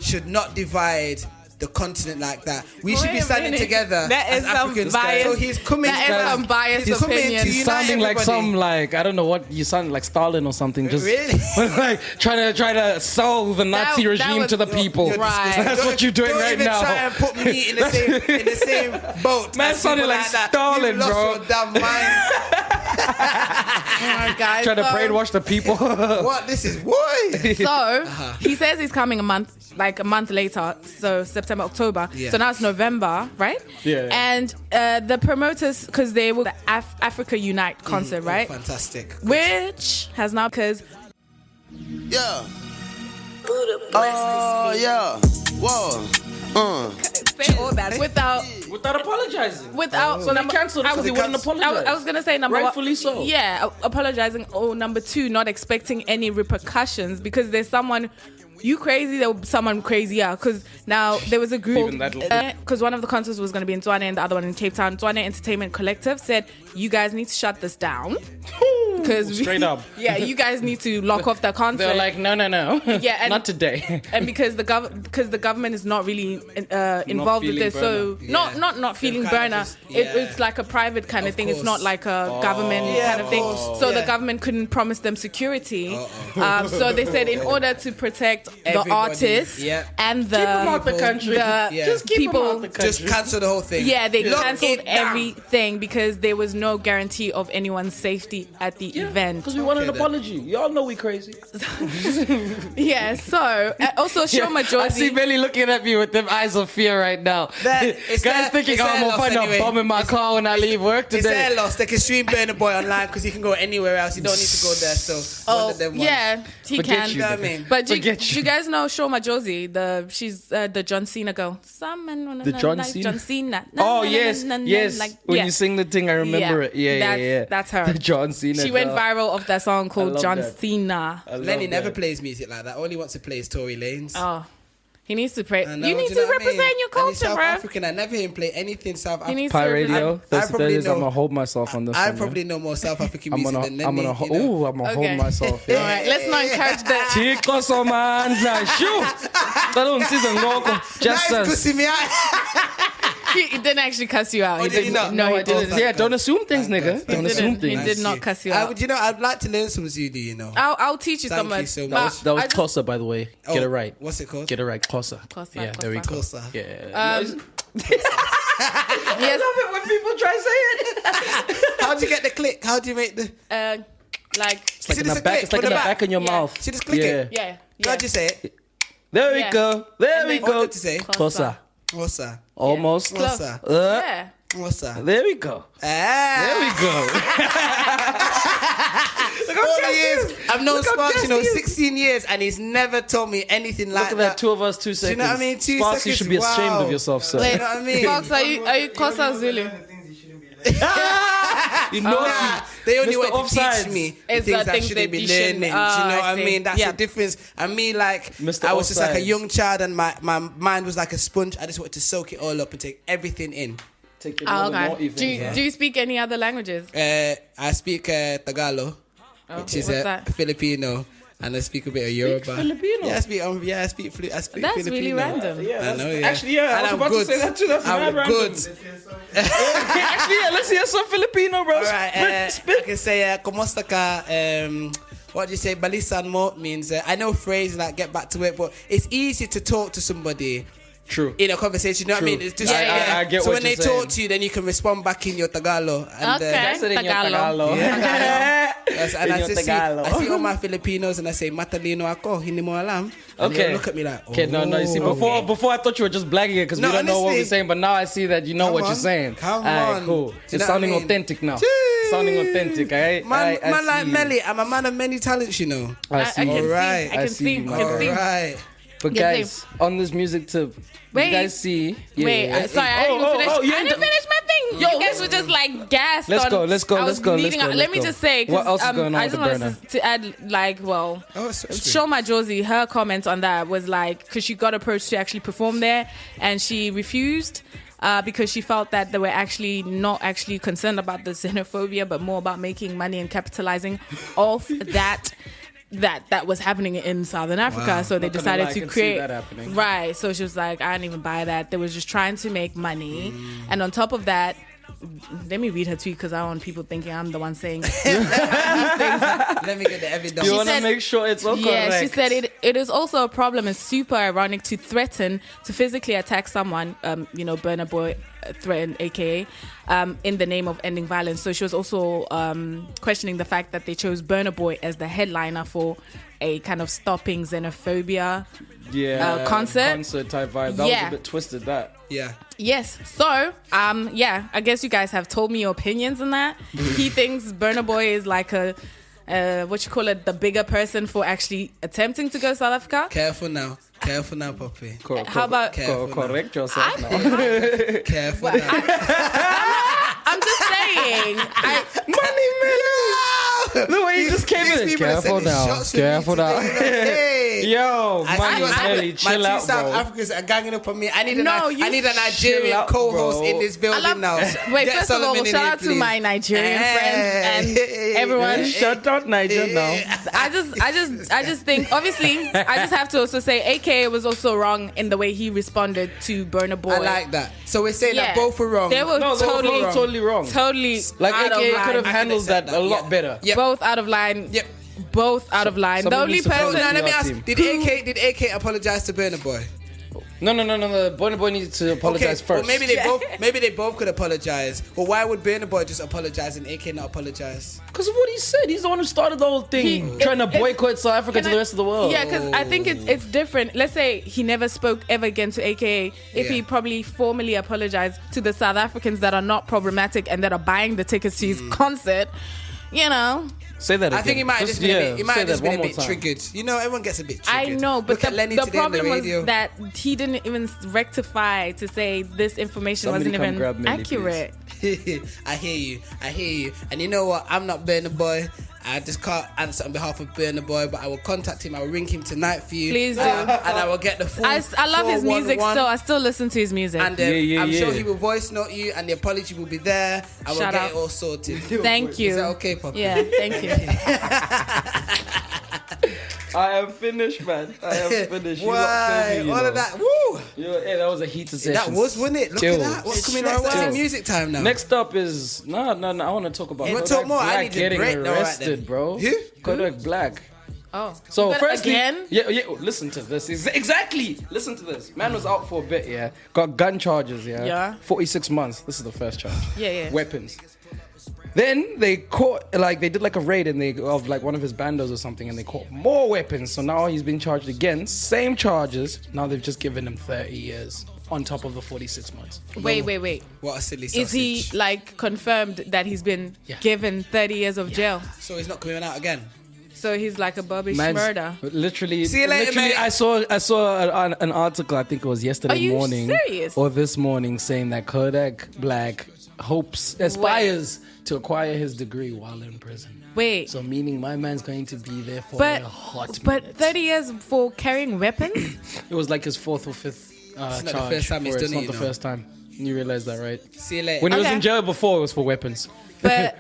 should not divide the continent like that. We should be standing together. That is as Africans. Some bias. So he's coming. That is some biased opinion. He's sounding like I don't know what you sound like Stalin or something. Just really like trying to sell the Nazi regime to the people. Right. That's what you're doing right now. Don't even try and put me in the same boat. Man sounding like Stalin, bro. Lost your damn mind. Guys, trying to brainwash the people. What? This is why. So he says he's coming a month later. So September, October. Yeah. So now it's November, right? Yeah. And the promoters, because they will the Africa Unite concert, right? Fantastic. Which has now because. Yeah. Oh, yeah. Whoa. Say all that without apologizing. So they cancelled because he wouldn't apologize. I was gonna say number rightfully one, so. Yeah, apologizing. Or number two, not expecting any repercussions because there's someone. You crazy? There was someone crazier because now there was a group because one of the concerts was going to be in Tshwane and the other one in Cape Town. Tshwane Entertainment Collective said you guys need to shut this down because straight up, yeah, you guys need to lock off the concert. They're like, no, yeah, and, not today. And because the government is not really involved with this, so not feeling Burna. It's like a private kind of thing. It's not like a government kind of thing. So the government couldn't promise them security. So they said in order to protect the artists and the keep them out the country. Just keep people them out the country. Just cancel the whole thing. Yeah, they cancelled everything because there was no guarantee of anyone's safety at the event. Because we want an apology. Y'all know we crazy. Yeah, so also Shoma Josie. I see Billy looking at me with them eyes of fear right now. Guys thinking I'm gonna find a bomb in my car when I leave work today. It's their loss. They can stream Burna Boy online because he can go anywhere else. You don't need to go there. So one of them ones. Yeah, he Forget can. you, You know what I mean? But do you guys know Shoma Josie? She's the John Cena girl. The John Cena? John Cena. Oh yes. When you sing the thing, I remember it. Yeah. That's her. The John Cena. She went viral off that song called John Cena. Lenny never plays music like that. All he wants to play is Tory Lanez. Oh. He needs to play. I know, You need do to know what I represent mean? your And he's culture, South bro. African. I never hear him play anything South He African. needs Pie to Radio. I probably I'm know- gonna hold myself on this. I one, probably know more South African I'm music gonna, than Lenny. I'm gonna, you know? I'm gonna Okay. hold myself. All right, let's not encourage that. Chico Somanza, shoo! Don't see some local. Just Nice to see me. He didn't actually cuss you out. Oh, did he not? No, he I didn't. didn't. Yeah, don't assume things, nigga. He Don't assume didn't. He things. did not cuss you out. I'd like to learn some Zulu, you know. I'll teach you Thank so much. you so but much. That was I just- Kosa, by the way. Get it right. What's it called? Get it right, Kosa. Kosa, Yeah, there we go. Kosa. Yeah. Yes. I love it when people try to say it. How do you get the click? How do you make the? Like It's like See, in this the a back. click It's like for in the the back. back of your Yeah. mouth. See, just click it. yeah. How'd you say it? There we Yeah. go. There And we then- What go. did you say? Kosa. Kosa. Almost. Close. Kosa. Yeah. Kosa. There we go. There we go. All the years I've known Sparks, 16 years, and he's never told me anything like Look at that. that, 2 of us, 2 seconds. you know what I mean? 2 Sparks, seconds. you should be ashamed Wow. of yourself, sir. Wait, You know what I mean? Fox, are you Kosa Zulu? You know, They only Mr. want to Offsides. teach me It's things the I things shouldn't that be you learning. shouldn't- Do you know what I I see. mean? That's Yeah. the difference. And me, like, Mr. I was just like a Offsides. young child, and my mind was like a sponge. I just wanted to soak it all up and take everything in. Take your Oh, mother not okay. even. Do you speak any other languages? I speak Tagalog, which is what's that? Filipino, and I speak a bit of Yoruba. Filipino? Yeah, I speak That's Filipino. really random. I know, yeah. Actually, yeah, I And was I'm about good. to say that too. That's I'm mad random. good. Actually, yeah, let's hear some Filipino, bro. All right, Spit. I can say, "Kumusta ka?" What do you say? Balisan mo means I know phrase like get back to it, but it's easy to talk to somebody True. in a conversation. You know what I True. mean? It's just I get so what when they you're talk saying. to you, then you can respond back in your Tagalog. And, Okay. That's it in your Tagalog. Tagalog. Yes, and In I your just Tagalog. I see all my Filipinos and I say matalino ako, hindi mo alam. And Okay. they look at me like, Okay, no, you see, before I thought you were just blagging it because No, we don't know what we're honestly. saying, but now I see that you know Come what on. you're saying. Come Alright, on. cool. Do you It's know what sounding I mean? authentic now. Jeez. Sounding authentic, alright? Man, I like see you. Melly, I'm a man of many talents, you know. I see I can you. Alright. see. I can see see. you, my I can guy. see. Right. But Yeah, guys, on this music tip, Wait. you guys see. Yeah, Wait, yeah. sorry, I didn't even finish. you I ain't didn't done- finish my thing. You guys were just like gassed. Let's on, go, let's go, I was let's go, let's leading go, up- let's Let me go. just say, 'cause, What else is going on I with just the wanted burner? to add, like, well, show my Josie. Her comment on that was like, because she got approached to actually perform there, and she refused. Because she felt that they were actually not actually concerned about the xenophobia, but more about making money and capitalizing off that was happening in Southern Africa. So they Not gonna decided lie, I to can see create that happening. right. So she was like, I didn't even buy that. They was just trying to make money, and on top of that. Let me read her tweet because I don't want people thinking I'm the one saying these things. Let me get the evidence. You want to said- make sure it's all Yeah, correct. she said it is also a problem and super ironic to threaten to physically attack someone, Burna Boy threatened AKA, in the name of ending violence. So she was also questioning the fact that they chose Burna Boy as the headliner for a kind of stopping xenophobia concert type vibe. That was a bit twisted, that. Yeah. Yes. So, I guess you guys have told me your opinions on that. He thinks Burna Boy is like a the bigger person for actually attempting to go to South Africa. Careful now, Poppy. How about correct yourself now? Careful now. I'm just saying. Money man. The way you just came in. Careful now. Yo, Money Melly, chill out, My two South bro. Africans are ganging up on me. I need a Nigerian co-host in this building now. Wait, Get first of all, Solomon in shout here, out to please. my Nigerian friends and everyone. Shut out Niger now. I just think, obviously, I just have to also say, AKA was also wrong in the way he responded to Burna Boy. I like that. So we're saying that both were wrong. They were totally wrong. Totally like out AKA of line. could have handled that a lot better. Yep. Both out of line. Yep. Both out of line. The only person. Now let me ask: team. Did AK apologize to Burna Boy? No. Burna Boy needs to apologize first. Well, maybe they both could apologize. Well, why would Burna Boy just apologize and AK not apologize? Because of what he said. He's the one who started the whole thing, trying to boycott South Africa to the rest of the world. Yeah, because I think it's different. Let's say he never spoke ever again to AKA. If he probably formally apologized to the South Africans that are not problematic and that are buying the tickets to his concert, you know. Say that again. I think he might have just been a bit triggered. You know, everyone gets a bit triggered. I know, but the problem was radio. that he didn't even rectify to say this information wasn't even accurate. I hear you. And you know what? I'm not Burna Boy. I just can't answer on behalf of Burna Boy, but I will contact him. I will ring him tonight for you. Please do. And I will get the full I love his music still. I still listen to his music. And I'm sure he will voice note you and the apology will be there. I will get it all sorted. Thank you. Is that okay, Papa? Yeah, thank you. I am finished, man. I am finished. Why? All of that. Woo! Yeah, that was a heated session. That was, wasn't it? Look at that. What's coming next? That's music time now. Next up is no. I want to talk about. You want to talk more? I need to getting break. arrested, bro. Who? Kodak Black. Oh. So firstly, again? yeah. Listen to this. Exactly. Listen to this. Man was out for a bit. Yeah. Got gun charges. Yeah. Yeah. 46 months. This is the first charge. Yeah. Weapons. Then they caught, they did a raid of one of his bandos or something, and they caught more weapons. So now he's been charged again, same charges. Now they've just given him 30 years on top of the 46 months. Wait. What a silly sausage. Is he confirmed that he's been given 30 years of jail? So he's not coming out again? So he's like a Bobby murder. Literally, see you later, mate. I saw an article, I think it was yesterday morning. Are you serious? Or this morning, saying that Kodak Black aspires to acquire his degree while in prison. Wait. So meaning my man's going to be there for a hot But minute. 30 years for carrying weapons? It was like his fourth or fifth charge. It's not the first time he's done it. It's not the first time. You realize that, right? See you later. When he was in jail before, it was for weapons. But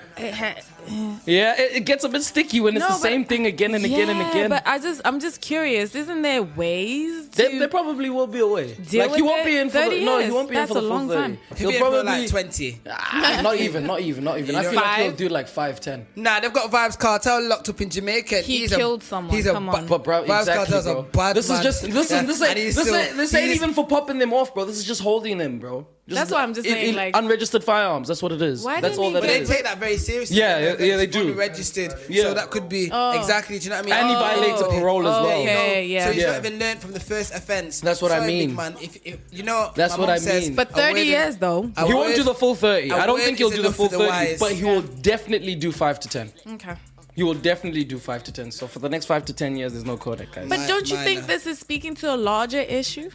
yeah, it gets a bit sticky when it's the same thing again and again and again. But I'm just curious. Isn't there ways to There probably will be a way. deal with he won't be in for 30 the, no, he years? won't be That's in for a the full long 30. time. He'll be probably for like 20. Not even. I feel like Five? he'll do like 5, 10. Nah, they've got Vibes Cartel locked up in Jamaica. He killed someone. He's Come on. But bro, Vibes exactly, Cartel's bro. a bad This man. is just this ain't even for popping them off, bro. This is just holding them, bro. That's why I'm just saying, like, unregistered firearms. That's what it is. Why That's didn't all he that But they is. take that very seriously. Yeah, they do. Unregistered. Yeah. So that could be exactly. Do you know what I mean? And he violates a parole as well. Okay, yeah. So he's not even learned from the first offense. That's what I mean. Big man, if you know, That's my what mum I says, mean. But 30 years though. He won't do the full 30. a I don't word think he'll is do the enough full for the 30, wise. but he will definitely do 5 to 10. Okay. He will definitely do 5 to 10. So for the next 5 to 10 years, there's no Kodak, guys. But don't you think this is speaking to a larger issue?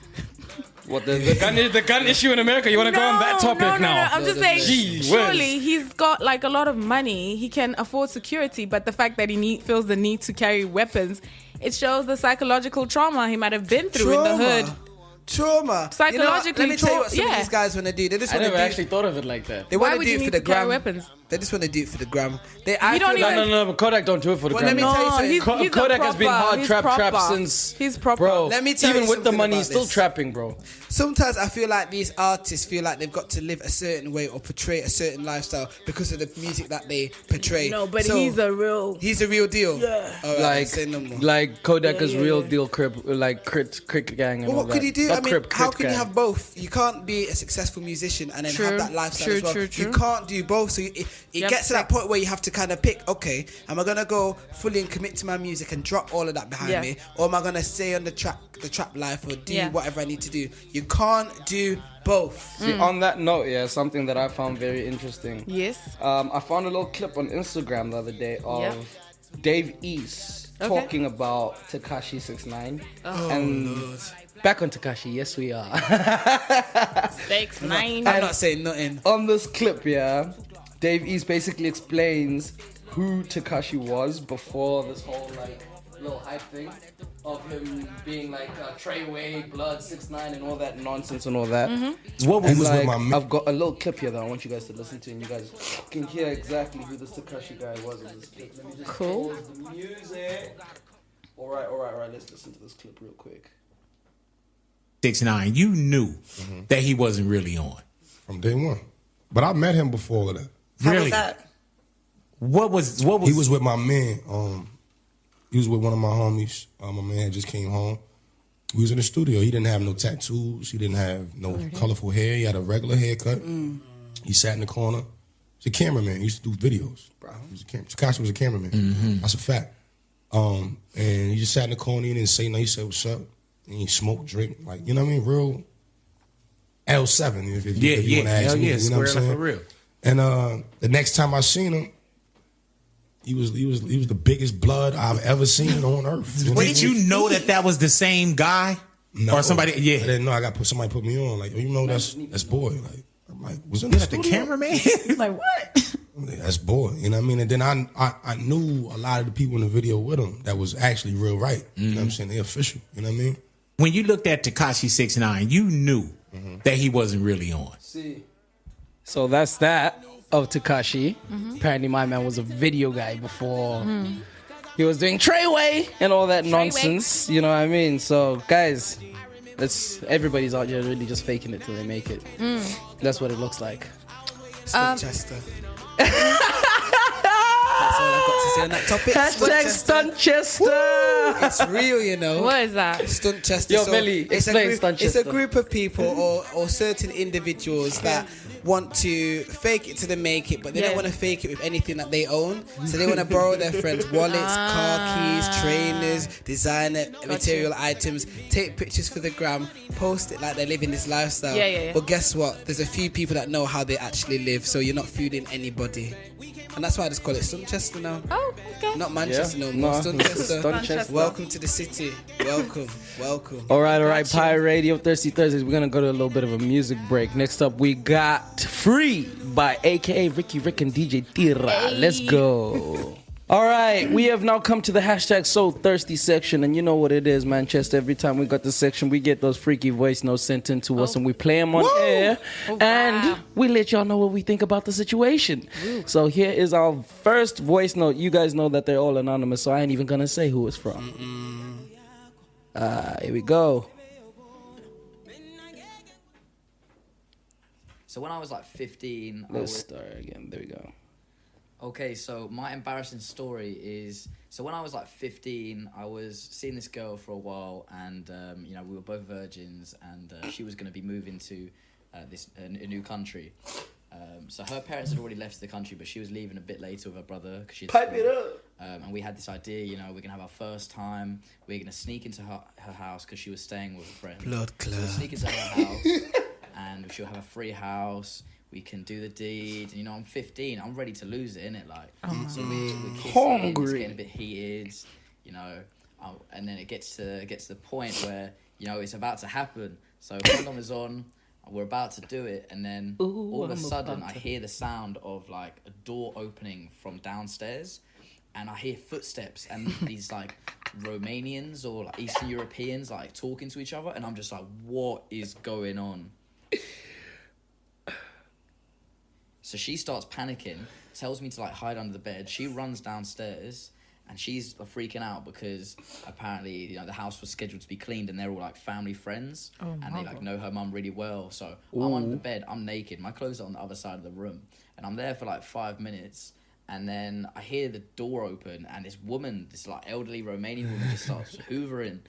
What the gun issue in America? You want to go on that topic now? No. I'm just saying. Gee Surely he's got like a lot of money. He can afford security, but the fact that he feels the need to carry weapons, it shows the psychological trauma he might have been through in the hood. Trauma. Psychologically, let me tell you what some of these guys want to do. They just I want to never do. actually thought of it like that. They Why want to would do you it for need the to carry gram. weapons? They just want to do it for the gram. No, Kodak don't do it for the Well, gram. let me tell you something. He's Kodak a has been proper- hard he's trap proper. since. He's proper. Bro, Let me tell even you with the something money, about he's still this. trapping, bro. Sometimes I feel like these artists feel like they've got to live a certain way or portray a certain lifestyle because of the music that they portray. No, but So, he's a real deal. Yeah. Like, say no more. like Kodak is real deal crip, like crit gang and Well, all what that. could he do? Not I mean, crip, how crit can you gang. have both? You can't be a successful musician and then True, have that lifestyle as well. true. You can't do both. So it have gets to to that point where you have to kind of pick, okay, am I going to go fully and commit to my music and drop all of that behind me? Or am I going to stay on the trap life or do whatever I need to do? You can't do both. See, on that note, something that I found very interesting. Yes. I found a little clip on Instagram the other day of Dave East talking about Tekashi 6ix9ine. And back on Tekashi, yes we are. 6ix9ine. I'm not saying nothing. On this clip, yeah, Dave East basically explains who Tekashi was before this whole like little hype thing of him being like Treyway, Blood, 6ix9ine, and all that nonsense and all that. What was like, I've got a little clip here that I want you guys to listen to, and you guys can hear exactly who this Tekashi guy was in this clip. Let me just pause the music. All right. Let's listen to this clip real quick. 6ix9ine, you knew that he wasn't really on from day one, but I met him before all of that. How really? was that? What was? He was with my man. He was with one of my homies. My man had just came home. We was in the studio. He didn't have no tattoos. He didn't have no colorful hair. He had a regular haircut. He sat in the corner. He's a cameraman. He used to do videos. He was Tekashi was a cameraman. That's a fact. And he just sat in the corner. He didn't say nothing. He said, "What's up?" And he smoked, drink, like, you know what I mean? Real L7, if you want to ask me. You know what I'm saying? For real. And the next time I seen him, he was the biggest blood I've ever seen on earth. Did you know that was the same guy? No, or somebody? Yeah, I didn't know. Somebody put me on. Like, oh, you know, that's boy. Like, I'm like, was in the cameraman? Like what? That's boy. You know what I mean? And then I knew a lot of the people in the video with him that was actually real right. You know what I'm saying? They official. You know what I mean? When you looked at Tekashi 6ix9ine, you knew that he wasn't really on. See, so that's that of Tekashi. Apparently, my man was a video guy before he was doing Treyway and all that nonsense. You know what I mean? So, guys, everybody's out here really just faking it till they make it. That's what it looks like. Chester. That's all I've got to say on that topic. Stunt Chester. It's real, you know. What is that? Stunt Chester. Yo, Melly, explain Stunt Chester. It's a group of people or certain individuals that want to fake it till they make it, but they don't want to fake it with anything that they own. So they want to borrow their friends' wallets, car keys, trainers, designer material items, take pictures for the gram, post it like they're living this lifestyle. Yeah. But guess what? There's a few people that know how they actually live, so you're not fooling anybody. And that's why I just call it Stunchester now. Oh, okay. Not Manchester no more. Stunchester. Welcome to the city. Welcome. All right. Pirate Radio, Thirsty Thursdays. We're going to go to a little bit of a music break. Next up, we got Free by AKA Ricky Rick and DJ Tira. Let's go. All right, we have now come to the hashtag So Thirsty section, and you know what it is, Manchester. Every time we got this section, we get those freaky voice notes sent in to us, and we play them on air, and we let y'all know what we think about the situation. So here is our first voice note. You guys know that they're all anonymous, so I ain't even gonna say who it's from. Here we go. So when I was like 15, Let's start again. There we go. Okay, so my embarrassing story is, so when I was like 15, I was seeing this girl for a while, and we were both virgins, and she was going to be moving to a new country. So her parents had already left the country, but she was leaving a bit later with her brother. Pipe it up! And we had this idea, we're going to have our first time, we're going to sneak into her house because she was staying with a friend. Blood clot. So we'll sneak into her house, and she'll have a free house. We can do the deed. And, I'm 15. I'm ready to lose it, innit? Like, so we're kissing. Hungry. It's getting a bit heated, and then it gets to the point where, it's about to happen. So condom is on. We're about to do it. And then all of a sudden, I hear the sound of, like, a door opening from downstairs. And I hear footsteps and these, like, Romanians or, like, Eastern Europeans, like, talking to each other. And I'm just like, what is going on? So she starts panicking, tells me to like hide under the bed. She runs downstairs and she's freaking out because apparently, the house was scheduled to be cleaned and they're all like family friends and they like know her mum really well. So I'm under the bed, I'm naked, my clothes are on the other side of the room, and I'm there for like 5 minutes, and then I hear the door open and this woman, this like elderly Romanian woman, just starts hoovering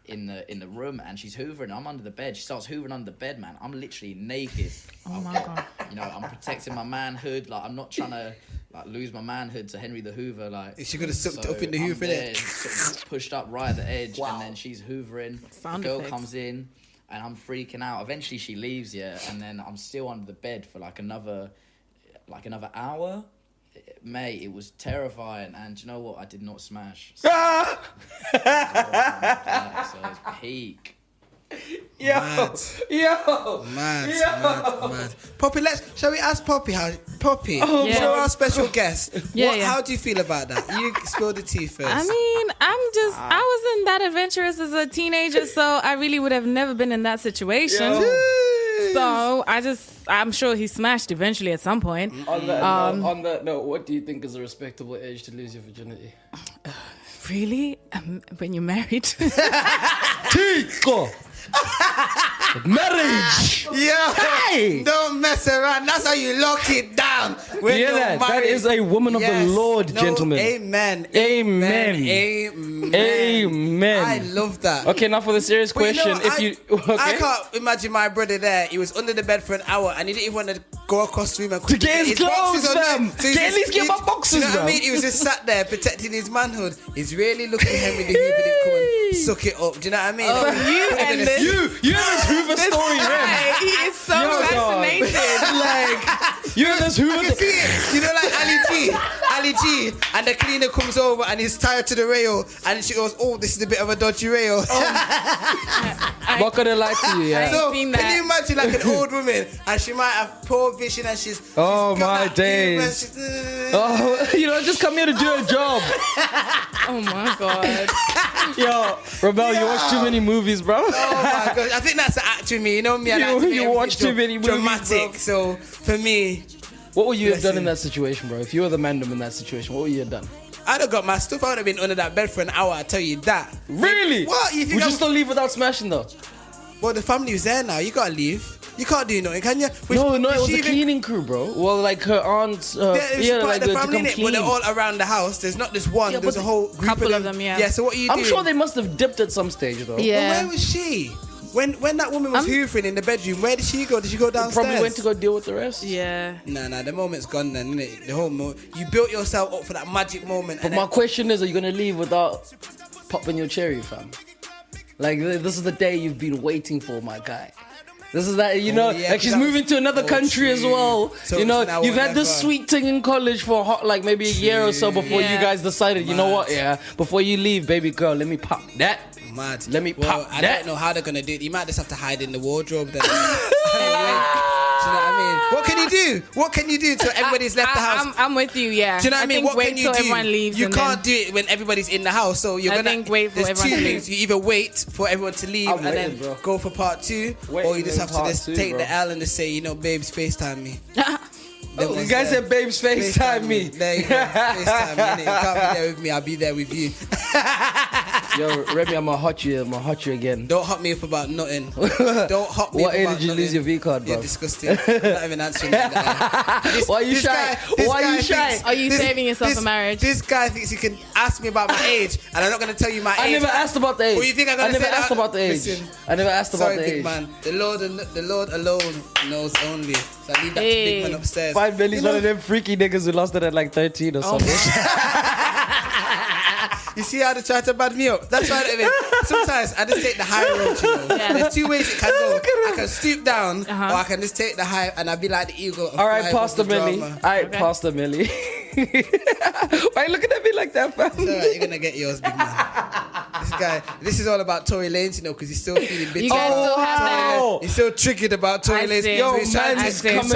in the room, and she's hoovering. I'm under the bed. She starts hoovering under the bed, man. I'm literally naked. Oh my God. I'm protecting my manhood. Like, I'm not trying to like lose my manhood to Henry the Hoover. Like, she could have sucked up in the Hoover there. Sort of pushed up right at the edge, and then she's hoovering. Sound the girl effects. comes in, and I'm freaking out. Eventually, she leaves, and then I'm still under the bed for like another hour. Mate, it was terrifying, and do you know what? I did not smash. So, so it's peak. Mad. Poppy, shall we ask Poppy how? Poppy, you're our special guest. How do you feel about that? You spill the tea first. I mean, I wasn't that adventurous as a teenager, so I really would have never been in that situation. So I'm sure he smashed eventually at some point. On that note, what do you think is a respectable age to lose your virginity? Really? When you're married? Tico! Marriage! Hey! Don't mess around. That's how you lock it down. That is a woman of the Lord, gentlemen. Amen. I love that. Okay, now for the serious question. I can't imagine my brother there. He was under the bed for an hour and he didn't even want to go across the room and to get his clothes, fam. So at least get my boxes, you know what I mean? He was just sat there protecting his manhood. He's really looking at Henry the Hoover didn't come and suck it up. Do you know what I mean? You this Hoover story, man. He is so fascinated. You know this Hoover. You can see it. You know, like Ali G, and the cleaner comes over and he's tied to the rail, and she goes, "Oh, this is a bit of a dodgy rail." What could I lie to you? Yeah. So can you imagine like an old woman, and she might have poor vision, and she's my days. Just come here to do a job. Oh my god. Yo, Rebel, you watch too many movies, bro. Oh my gosh, I think that's the act with me. You know me, you watch too many movies, dramatic. Bro. So for me, what would you have done in that situation, bro? If you were the mandem in that situation, what would you have done? I'd have got my stuff. I would have been under that bed for an hour. I tell you that. Really? What? You think would you still leave without smashing though? Well, the family was there now. You gotta leave. You can't do nothing, can you? No, it was a cleaning crew, bro. Well, like her aunt's, like the family in it, but they're all around the house. There's not just one. There's a whole group couple of them. Yeah. So what are you doing? I'm sure they must have dipped at some stage, though. Yeah. Well, where was she? When that woman was hoovering in the bedroom, where did she go? Did she go downstairs? Probably went to go deal with the rest. Yeah. Nah, the moment's gone then, isn't it? The whole moment. You built yourself up for that magic moment. But my question is, are you gonna leave without popping your cherry, fam? Like, this is the day you've been waiting for, my guy. This is that, like she's moving to another country as well. So you've had this sweet thing in college for maybe a year or so before you guys decided, you know what, before you leave, baby girl, let me pop that. Mad. Let me pop that. I don't know how they're going to do it. You might just have to hide in the wardrobe then. Do you know what I mean? What can you do till everybody's left the house? I'm with you, yeah. Do you know what I mean? What wait can you till do? Everyone leaves you can't do it when everybody's in the house, so you're gonna wait for everyone to leave. Things. You either wait for everyone to leave and then go for part 2, or you just have to just take the L and just say, babes, FaceTime me. You guys said babes, FaceTime me. There you go. FaceTime me. You can't be there with me, I'll be there with you. Yo, Remy, I'm gonna hot you again. Don't hot me up about nothing. Don't hot me what up about nothing. What age did you lose your V card, bro? You're disgusting. I'm not even answering that. Why are you shy? Why are you shy? Are you saving yourself for marriage? This guy thinks he can ask me about my age, and I'm not gonna tell you my age. I never asked about the age. Well, you think I'm gonna I never asked about the age. Listen, I never asked about the age. Man. The Lord alone knows only. So I leave that to big man upstairs. 5 Billy's one of them freaky niggas who lost it at like 13 or something. You see how they try to bad me up? That's why sometimes I just take the high road, There's 2 ways it can go. I can stoop down, or I can just take the high, and I'll be like the eagle. All right, Pastor Millie. Pastor Millie. Why are you looking at me like that, fam? It's all right, you're gonna get yours, big man. This is all about Tory Lanez, because he's still feeling bitter. He's still triggered about Tory Lanez. Yo, he's trying to come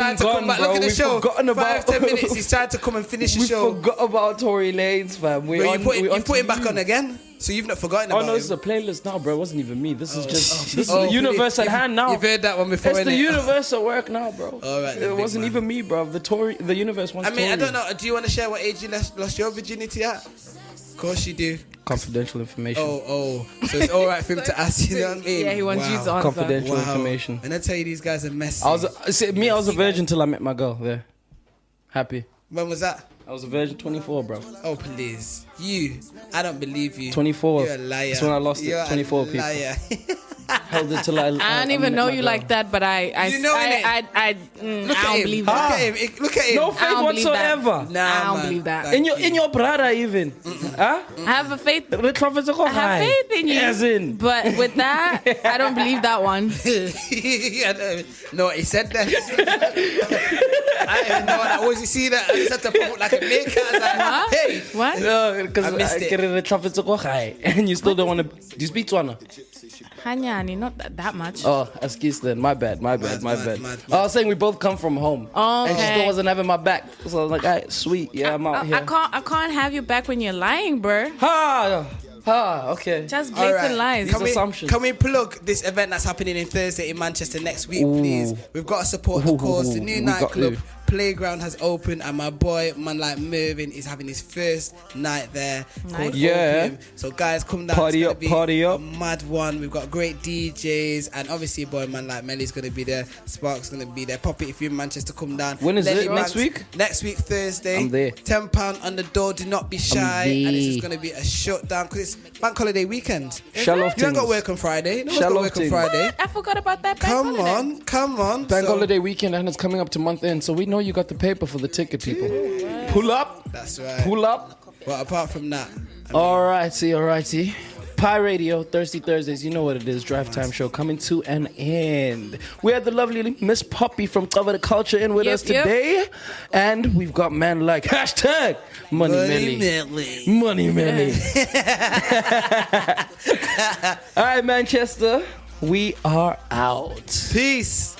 back. Look at the show. 5-10 minutes. He's trying to come and finish the show. We forgot about Tory Lanez, fam. You put him back on again. So you've not forgotten about him? Oh no, this is a playlist now, bro. It wasn't even me. This is just the universe at hand now. You've heard that one before. It's the universe at work now, bro. All right, it wasn't even me, bro. The universe wants. I mean, I don't know. Do you want to share what age you lost your virginity at? Of course you do. Confidential information. Oh. So it's all right for him to ask. You know what I mean? Yeah, he wants you to answer. Confidential information. And I tell you, these guys are messy. I was a virgin till I met my girl. There. Happy. When was that? I was a virgin 24, bro. Oh, please. I don't believe you. 24. You're a liar. That's when I lost it. 24 people. Liar. Held it till I don't even know you like that, but I don't believe that. Look at him. No faith whatsoever. Nah, I don't believe that. In your brother even. Huh? I have a faith. I have faith in you. As in. But with that, I don't believe that one. No, he said that. I didn't know that. Always you see that. I just had to pop up like a naked. Like, hey. What? No, because I missed it. And you still don't want to. Do you speak Tswana? Hanyani, not that much. Oh, excuse then. My bad. Mad. I was saying we both come from home. Oh, and she still wasn't having my back. So I was like, all right, sweet. Yeah, I'm out here. I can't have you back when you're lying, bro. Okay. Just blatant lies. Assumptions. Can we plug this event that's happening in Thursday in Manchester next week, please? We've got to support the cause. The new nightclub Playground has opened, and my boy, man like Mervin, is having his first night there called Opium. So guys, come down. Party up. A mad one. We've got great DJs, and obviously, boy, man like Melly's gonna be there. Spark's gonna be there. Poppy, if you're in Manchester, come down. When is it? Next week? Next week, Thursday. I'm there. £10 on the door. Do not be shy. And it's just gonna be a shutdown because it's bank holiday weekend. Shallow You ain't got work on Friday. No one's got work on Friday. What? I forgot about that. Come on. Bank holiday weekend, and it's coming up to month end, so we know you got the paper for the ticket, people. Pull up. That's right. Pull up. But apart from that, Alrighty. Pi Radio, Thirsty Thursdays, you know what it is. Drive Time Show coming to an end. We had the lovely Miss Poppy from Cover the Culture in with us today. And we've got man like hashtag Money Melly. All right, Manchester, we are out. Peace.